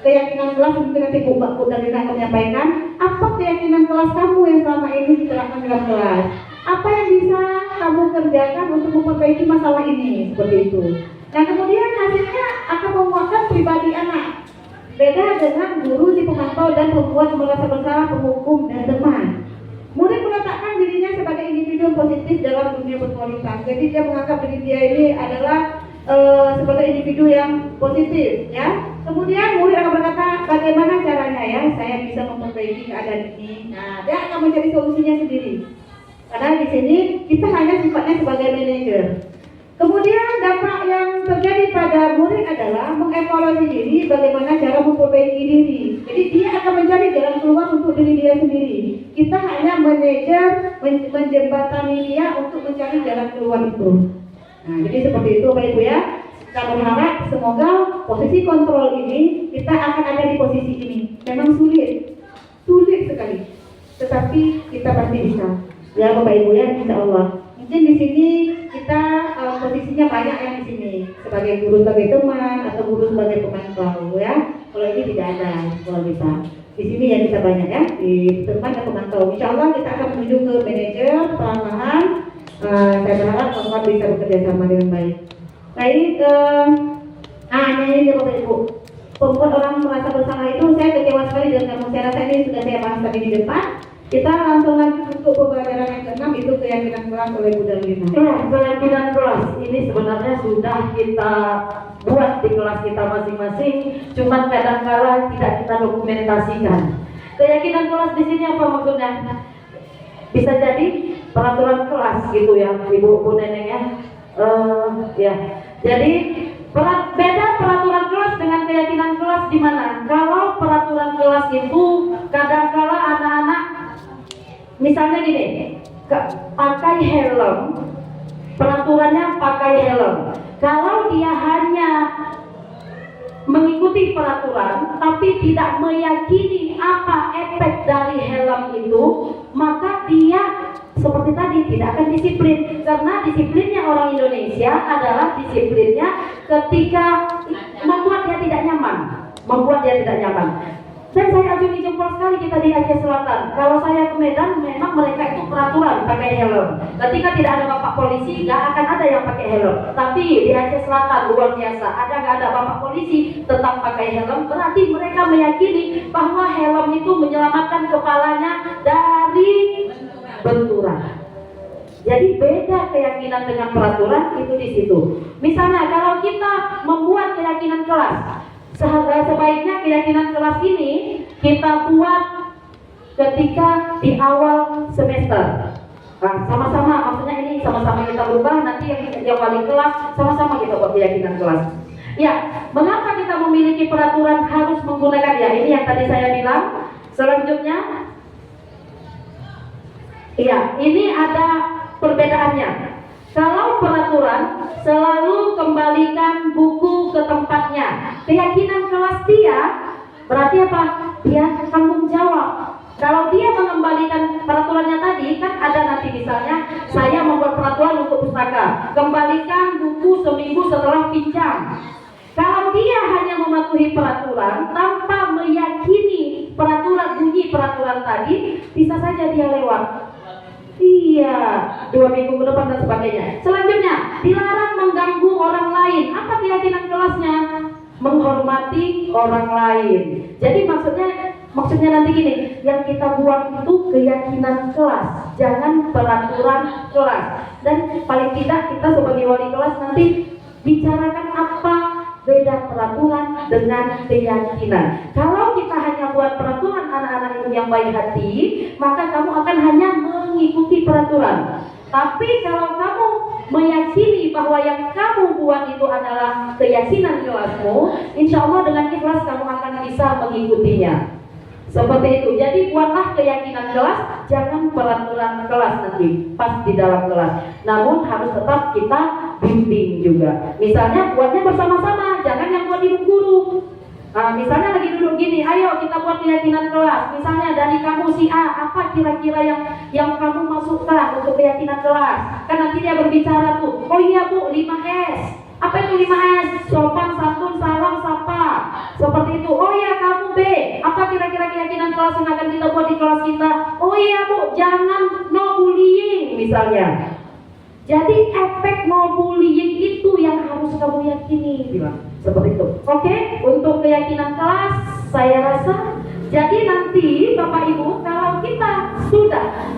Speaker 8: Keyakinan kelas mungkin nanti Bu Darina akan menyampaikan. Apa keyakinan kelas kamu yang selama ini diterapkan dalam kelas? Apa yang bisa kamu kerjakan untuk memperbaiki masalah ini? Seperti itu. Nah kemudian hasilnya akan menguatkan pribadi anak. Beda dengan guru si pemantau dan pembuat merasa bersalah, penghukum dan teman. Murid meletakkan dirinya sebagai individu positif dalam dunia berkualitas. Jadi dia menganggap diri dia ini adalah sebagai individu yang positif, ya. Kemudian murid akan berkata, bagaimana caranya ya saya bisa memperbaiki keadaan ini. Nah, dia akan mencari solusinya sendiri. Karena di sini kita hanya sifatnya sebagai manajer. Kemudian dampak yang terjadi pada murid adalah mengevaluasi diri, bagaimana cara memperbaiki diri. Jadi dia akan mencari jalan keluar untuk diri dia sendiri. Kita hanya manajer, menjembatani dia untuk mencari jalan keluar itu. Nah, jadi seperti itu Bapak Ibu ya. Kita berharap semoga posisi kontrol ini kita akan ada di posisi ini. Memang sulit sekali, tetapi kita pasti bisa. Ya Bapak Ibu ya, insya Allah. Mungkin di sini kita posisinya banyak yang di sini sebagai guru, sebagai teman atau guru sebagai pemantau ya. Kalau ini tidak ada kalau kita di sini ya kita banyak ya di teman dan pemantau. Insya Allah kita akan menuju ke manajer perlahan. Saya berharap teman bisa bekerja sama dengan baik. Baik, ini Bapak Ibu. Membuat orang merasa bersalah itu saya kecewa sekali dengan kamu. Saya rasa ini sudah saya bahas tadi di depan. Kita langsung lanjut untuk pembelajaran yang ke-6, itu keyakinan kelas oleh Bu Darina.
Speaker 1: Keyakinan kelas ini sebenarnya sudah kita buat di kelas kita masing-masing, cuman kadang-kala tidak kita dokumentasikan. Keyakinan kelas di sini apa maksudnya? Bisa jadi peraturan kelas gitu ya, Ibu Neneng ya. Ya. Jadi beda peraturan kelas dengan keyakinan kelas di mana? Kalau peraturan kelas itu kadang-kala anak-anak misalnya gini, pakai helm, peraturannya pakai helm. Kalau dia hanya mengikuti peraturan tapi tidak meyakini apa efek dari helm itu, maka dia seperti tadi tidak akan disiplin. Karena disiplinnya orang Indonesia adalah disiplinnya ketika membuat dia tidak nyaman, Dan saya acungi jempol sekali kita di Aceh Selatan. Kalau saya ke Medan, memang mereka itu peraturan pakai helm. Ketika tidak ada bapak polisi, nggak akan ada yang pakai helm. Tapi di Aceh Selatan luar biasa, nggak ada bapak polisi tetap pakai helm. Berarti mereka meyakini bahwa helm itu menyelamatkan kepalanya dari benturan. Jadi beda keyakinan dengan peraturan itu di situ. Misalnya kalau kita membuat keyakinan kelas, sebaiknya keyakinan kelas ini kita buat ketika di awal semester. Nah, sama-sama, maksudnya ini sama-sama kita berubah, nanti yang wali kelas sama-sama kita buat keyakinan kelas. Ya, mengapa kita memiliki peraturan harus menggunakan ya? Ini yang tadi saya bilang. Selanjutnya, ya, ini ada perbedaannya. Kalau peraturan selalu kembalikan buku ke tempatnya. Keyakinan kelas dia berarti apa? Dia tanggung jawab. Kalau dia mengembalikan peraturannya tadi, kan ada nanti misalnya saya membuat peraturan untuk pustaka, kembalikan buku seminggu setelah pinjam. Kalau dia hanya mematuhi peraturan tanpa meyakini bunyi peraturan tadi, bisa saja dia lewat. Iya, 2 minggu ke depan dan sebagainya. Selanjutnya, dilarang mengganggu orang lain. Apa keyakinan kelasnya? Menghormati orang lain. Jadi maksudnya nanti gini, yang kita buat itu keyakinan kelas, jangan peraturan kelas. Dan paling tidak kita sebagai wali kelas nanti bicarakan apa beda peraturan dengan keyakinan. Kalau kita hanya buat peraturan anak-anak itu yang baik hati, maka kamu akan hanya mengikuti peraturan. Tapi kalau kamu meyakini bahwa yang kamu buat itu adalah keyakinan kelasmu, insya Allah dengan ikhlas kamu akan bisa mengikutinya. Seperti itu. Jadi buatlah keyakinan kelas, jangan peraturan kelas nanti pas di dalam kelas. Namun harus tetap kita bimbing juga. Misalnya buatnya bersama-sama, jangan yang buat ibu guru. Nah, misalnya lagi duduk gini, ayo kita buat keyakinan kelas. Misalnya dari kamu si A, apa kira-kira yang kamu masukkan untuk keyakinan kelas? Kan nanti dia berbicara tuh, oh iya Bu, 5S. Apa itu 5S? Sopan, santun, salam, sapa. Seperti itu. Oh iya kamu B, apa kira-kira keyakinan kelas yang akan kita buat di kelas kita? Oh iya Bu, jangan no bullying misalnya. Jadi efek no bullying itu yang harus kamu yakini, bilang seperti itu. Oke, untuk keyakinan kelas saya rasa. Jadi nanti Bapak Ibu kalau kita sudah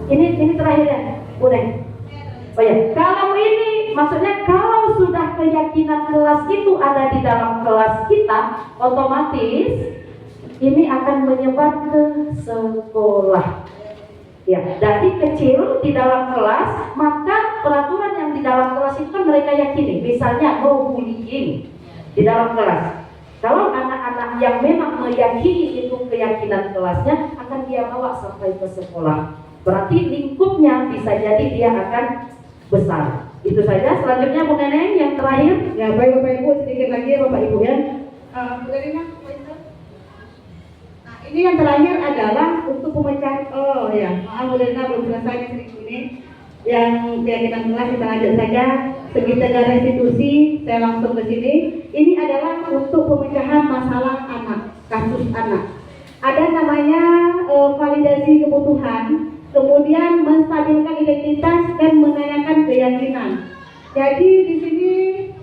Speaker 1: ini terakhir ya, Bu Neng. Oh ya, kalau ini maksudnya kalau sudah keyakinan kelas itu ada di dalam kelas kita, otomatis ini akan menyebar ke sekolah. Ya, dari kecil di dalam kelas, maka peraturan yang di dalam kelas itu kan mereka yakini. Misalnya no bullying di dalam kelas. Kalau anak-anak yang memang meyakini itu keyakinan kelasnya, akan dia bawa sampai ke sekolah. Berarti lingkupnya bisa jadi dia akan besar. Itu saja. Selanjutnya Bu Neneng yang terakhir.
Speaker 8: Ya, baik Bapak Ibu, sedikit lagi ya Bapak Ibu ya. Ini yang terakhir adalah untuk pemecahan. Oh ya, maaf Bu Lena belum selesai ini. Yang keyakinan kelas kita lanjut saja. Segi negara institusi, saya langsung ke sini. Ini adalah untuk pemecahan masalah anak, kasus anak. Ada namanya validasi kebutuhan, kemudian menstabilkan identitas dan menanyakan keyakinan. Jadi di sini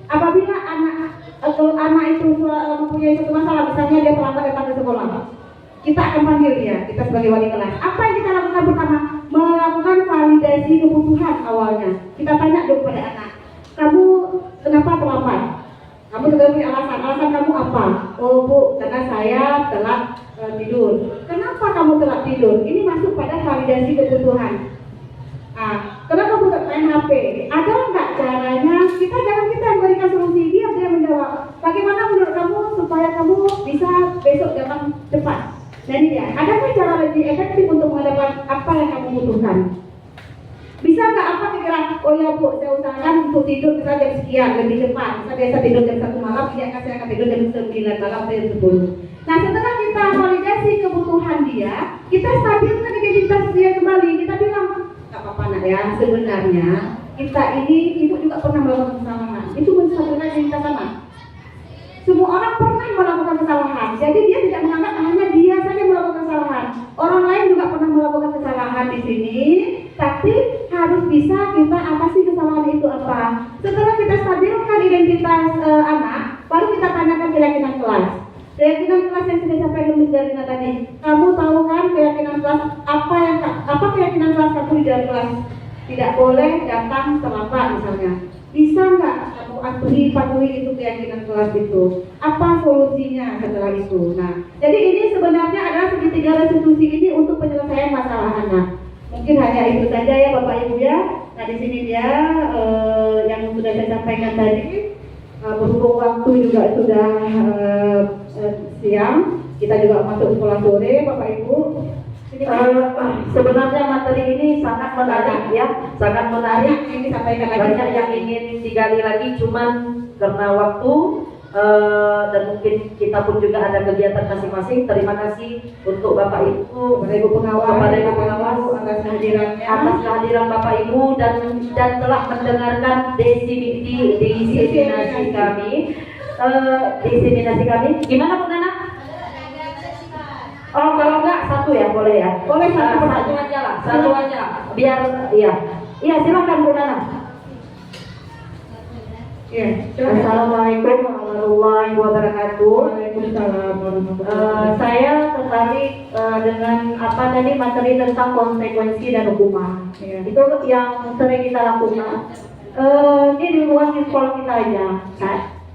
Speaker 8: apabila anak itu mempunyai satu masalah, misalnya dia terlambat datang ke sekolah, kita akan panggil dia, kita sebagai wali kelas. Apa yang kita lakukan pertama? Melakukan validasi kebutuhan awalnya. Kita tanya dulu pada anak, kamu kenapa terlambat? Kamu sudah punya alasan kamu apa? Oh Bu, karena saya telat tidur. Kenapa kamu telat tidur? Ini masuk pada validasi kebutuhan. Kenapa kamu main HP? Ada nggak caranya? Jangan kita yang berikan solusi, dia menjawab. Bagaimana menurut kamu supaya kamu bisa besok datang cepat? Dan ya, adakah cara lebih efektif untuk mendapatkan apa yang kamu butuhkan? Bisa nggak apa kira? Oh ya Bu, saya usahakan untuk tidur kita jam sekian lebih cepat. Saya biasa tidur jam 1 malam, saya akan tidur jam 9 malam atau jam 10. Nah, setelah kita validasi kebutuhan dia, kita stabilkan identitas dia kembali. Kita bilang, nggak apa-apa nak ya, sebenarnya kita ini ibu juga pernah melakukan kesalahan. Itu menstabilkan identitas anak. Semua orang pernah melakukan kesalahan. Jadi dia tidak menganggap hanya dia saja melakukan kesalahan. Orang lain juga pernah melakukan kesalahan di sini. Tapi harus bisa kita atasi kesalahan itu apa. Setelah kita stabilkan identitas anak, baru kita tanyakan keyakinan kelas. Keyakinan kelas yang sudah sampai Miss Darina tadi. Kamu tahu kan keyakinan kelas apa keyakinan kelas kamu di dalam kelas? tidak boleh datang terlambat misalnya. Bisa nggak kamu patuhi itu keyakinan kelas itu? Apa solusinya setelah itu? Nah, jadi ini sebenarnya adalah segitiga restitusi ini untuk penyelesaian masalah anak. Mungkin hanya itu saja ya Bapak Ibu ya. Nah di sini dia yang sudah saya sampaikan tadi. Berhubung waktu juga sudah siang, kita juga masuk sekolah sore Bapak Ibu.
Speaker 1: Sebenarnya materi ini sangat menarik ya, sangat menarik.
Speaker 8: Ini sampaikan lagi.
Speaker 1: Banyak yang ingin digali lagi, cuman karena waktu dan mungkin kita pun juga ada kegiatan masing-masing. Terima kasih untuk Bapak Ibu,
Speaker 8: Kepada Ibu pengawas
Speaker 1: atas kehadiran Bapak Ibu dan telah mendengarkan diseminasi kami. Gimana Bu Nana? Oh kalau enggak satu ya boleh ya.
Speaker 8: Boleh satu
Speaker 1: aja lah, satu aja. Biar iya silakan Bu Nana.
Speaker 8: Ya,
Speaker 1: Assalamualaikum warahmatullahi wabarakatuh.
Speaker 8: Waalaikumsalam warahmatullahi wabarakatuh.
Speaker 1: Saya tertarik dengan apa tadi materi tentang konsekuensi dan hukuman.
Speaker 8: Ya.
Speaker 1: Itu yang sering kita lakukan. Ini di luar di sekolah kita aja,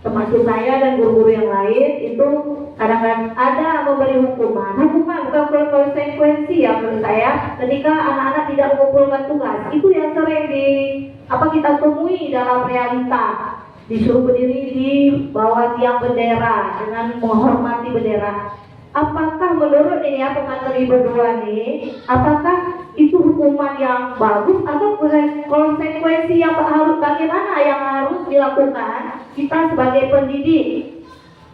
Speaker 1: termasuk saya dan guru-guru yang lain itu kadang-kadang ada memberi hukuman bukan konsekuensi ya menurut saya. Ketika anak-anak tidak mengumpulkan tugas, itu yang sering kita temui dalam realita. Disuruh berdiri di bawah tiang bendera dengan menghormati bendera. Apakah menurut ini ya pemateri berdua nih, apakah itu hukuman yang bagus atau konsekuensi yang harus bagaimana yang harus dilakukan kita sebagai pendidik?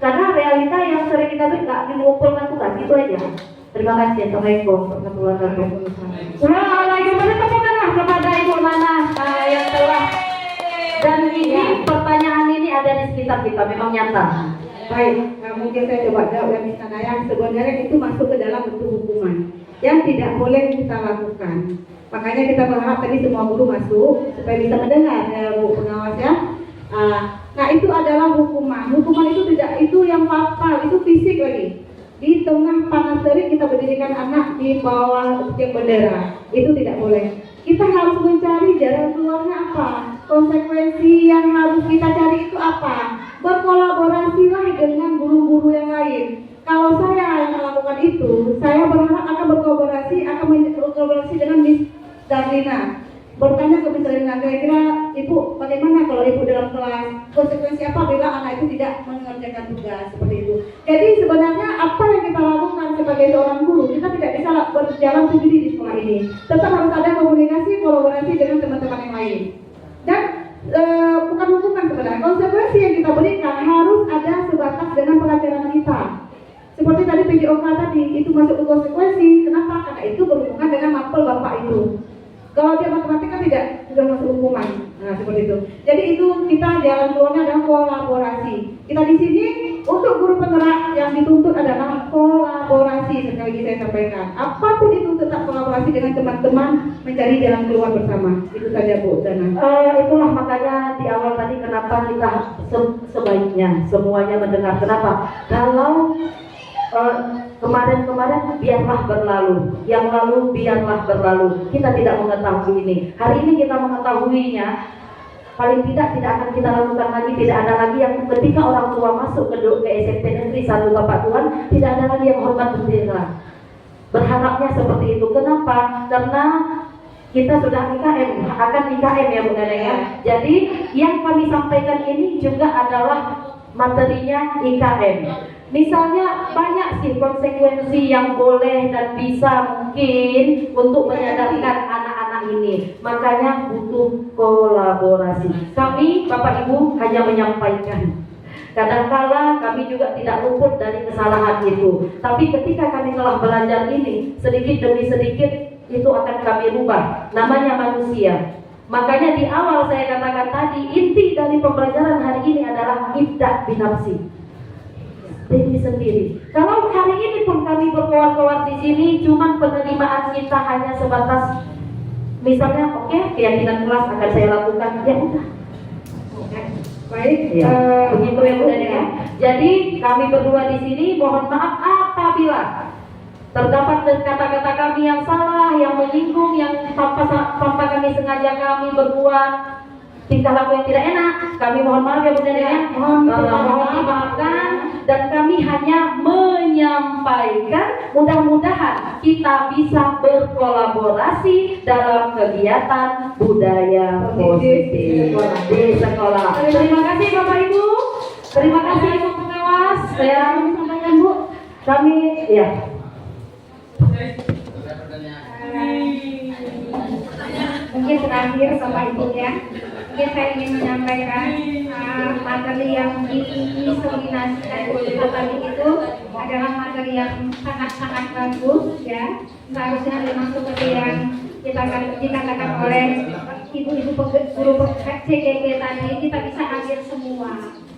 Speaker 1: Karena realita yang sering kita beri nggak mengumpulkan tugas, itu aja. Terima kasih. Assalamualaikum warahmatullahi wabarakatuh. Waalaikumsalam kepada Ibu Nana yang telah. Dan ini pertanyaan ini ada di sekitar kita, memang nyata.
Speaker 8: Baik, mungkin saya coba jawab yang di sana yang sebenarnya itu masuk ke dalam bentuk hukuman yang tidak boleh kita lakukan. Makanya kita berharap tadi semua guru masuk supaya bisa mendengar ya Bu pengawas ya. Nah itu adalah hukuman. Hukuman itu tidak itu yang fatal, itu fisik lagi. Di tengah panas terik kita berdirikan anak di bawah tiang bendera, itu tidak boleh. Kita harus mencari jalan keluarnya apa, konsekuensi yang harus kita cari itu apa. Berkolaborasilah dengan guru-guru yang lain. Kalau saya yang melakukan itu, saya berharap akan berkolaborasi dengan Miss Darlina. Bertanya ke Miss Darlina, kira-kira Ibu bagaimana kalau Ibu dalam kelas, konsekuensi apa bila anak itu tidak mengerjakan tugas seperti itu. Jadi sebenarnya apa yang kita lakukan sebagai seorang guru, kita tidak bisa berjalan sendiri di sekolah ini. Tetap harus ada komunikasi, kolaborasi dengan teman-teman yang lain. Dan bukan hukuman sebenarnya, konsekuensi yang kita berikan harus ada sebatas dengan pelajaran kita. Seperti tadi PJOK tadi, itu masuk ke konsekuensi. Kenapa? Karena itu berhubungan dengan mapel Bapak itu. Kalau dia matematika tidak sudah masuk hukuman. Nah, seperti itu. Jadi itu kita jalan keluarnya adalah kolaborasi. Kita di sini untuk guru penggerak yang dituntut adalah kolaborasi. Sekali lagi saya sampaikan, apapun itu tetap kolaborasi dengan teman-teman mencari jalan keluar bersama. Itu saja Bu Dana.
Speaker 1: Itulah makanya di awal tadi kenapa kita sebaiknya semuanya mendengar. Kenapa? Kalau kemarin-kemarin biarlah berlalu, yang lalu biarlah berlalu. Kita tidak mengetahui ini. Hari ini kita mengetahuinya. Paling tidak akan kita lakukan lagi. Tidak ada lagi yang ketika orang tua masuk ke SMP negeri 1 Bapak Tuhan, tidak ada lagi yang hormat bendera. Berharapnya seperti itu. Kenapa? Karena kita sudah IKM, akan IKM ya Bu Neneng ya. Jadi yang kami sampaikan ini juga adalah materinya IKM. Misalnya banyak sih konsekuensi yang boleh dan bisa mungkin untuk menyadarkan anak-anak ini. Makanya butuh kolaborasi. Kami Bapak Ibu hanya menyampaikan. Kadang-kala kami juga tidak luput dari kesalahan itu. Tapi ketika kami telah belajar ini, sedikit demi sedikit itu akan kami rubah. Namanya manusia. Makanya di awal saya katakan tadi, inti dari pembelajaran hari ini adalah ibda' binafsi. Diri sendiri. Kalau hari ini pun kami berkoar-koar di sini, cuman penerimaan kita hanya sebatas, misalnya, oke, keyakinan kelas akan saya lakukan, ya udah.
Speaker 8: Baik,
Speaker 1: begitu ya Bu Dani ya. Jadi kami berdua di sini mohon maaf apabila terdapat kata-kata kami yang salah, yang menyinggung, yang tanpa kami sengaja kami berbuat tingkah laku yang tidak enak, kami mohon maaf ya Bunda ya, mohon dimaafkan, dan kami hanya menyampaikan. Mudah-mudahan kita bisa berkolaborasi dalam kegiatan budaya positif di sekolah. Terima kasih Bapak Ibu, terima kasih Ibu pengawas. Saya sampaikan Bu, kami ya.
Speaker 3: Mungkin terakhir Bapak Ibu ya, mungkin saya ingin menyampaikan materi yang diseminasikan tadi itu adalah materi yang sangat-sangat bagus ya. Seharusnya memang seperti yang dikatakan oleh ibu-ibu guru CGP tadi, kita bisa hadir semua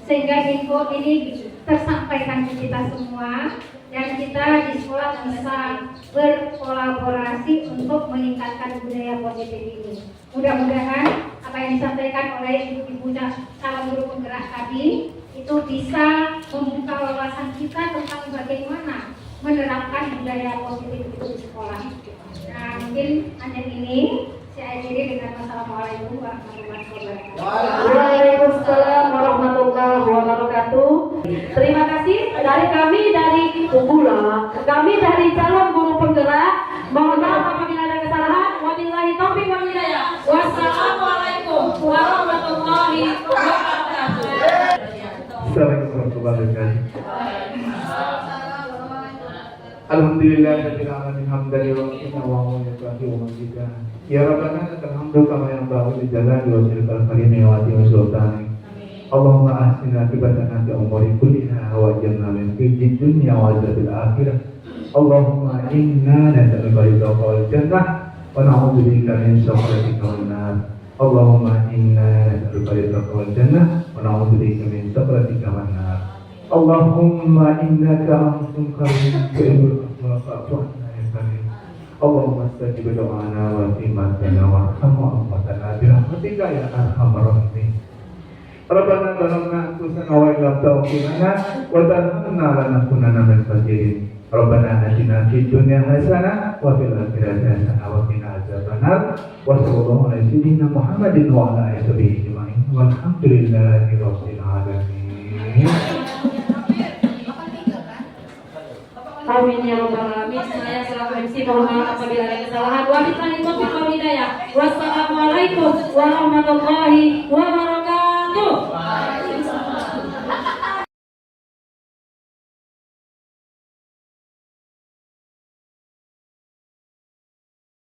Speaker 3: sehingga info ini tersampaikan ke kita semua, dan kita di sekolah bisa berkolaborasi untuk meningkatkan budaya positif ini. Mudah-mudahan apa yang disampaikan oleh ibu calon guru penggerak tadi itu bisa membuka wawasan kita tentang bagaimana menerapkan budaya positif itu di sekolah. Nah, mungkin hanya ini saya akhiri dengan wassalamualaikum warahmatullahi wabarakatuh.
Speaker 1: Waalaikumsalam warahmatullahi wabarakatuh. Terima kasih dari kami dari Unggula, kami dari calon guru penggerak. Mohon maaf apabila ada kesalahan. Wabillahi taufiq wal hidayah. Wassalamualaikum warahmatullahi wabarakatuh.
Speaker 10: Assalamualaikum warahmatullahi wabarakatuh. Alhamdulillahirabbil alamin hamdan lillahi wa mu'minati wa majida. Ya Rabbana lakal hamdu kama yanbaghi li jalali wajhikal karim wa azimi sultanik. Allahumma ahsina akibatana fi umuri kulliha wa ajirna min fitnati dunya wa azabil akhirah. Allahumma inna nas'aluka ridhaka wal jannah wa na'udzu bika min sakhatika wan nar. Allahumma inna nas'aluka ridhaka wal jannah wa na'udzu bika min sakhatika wan nar. Allahumma innaka afuwwun karim tuhibbul afwa fa'fu 'anna ya karim. Allahumma istajib do'ana wa timatana wa arhamna wa birahmatika ya arhamar rahimin. Rabbana zalamna anfusana wa illam taghfir lana wa tarhamna lanakunanna minal khasirin. Rabbana atina fid dunya hasanah wa fil akhirati hasanah wa qina adzabannar. Wa sallallahu ala sayyidina Muhammadin wa ala alihi ajma'in. Walhamdulillahi rabbil alamin.
Speaker 1: Amin ya rabbal alamin. Saya selaku MC mohon maaf apabila ada kesalahan. Wabillahi taufiq wal hidayah. Wassalamualaikum warahmatullahi wabarakatuh.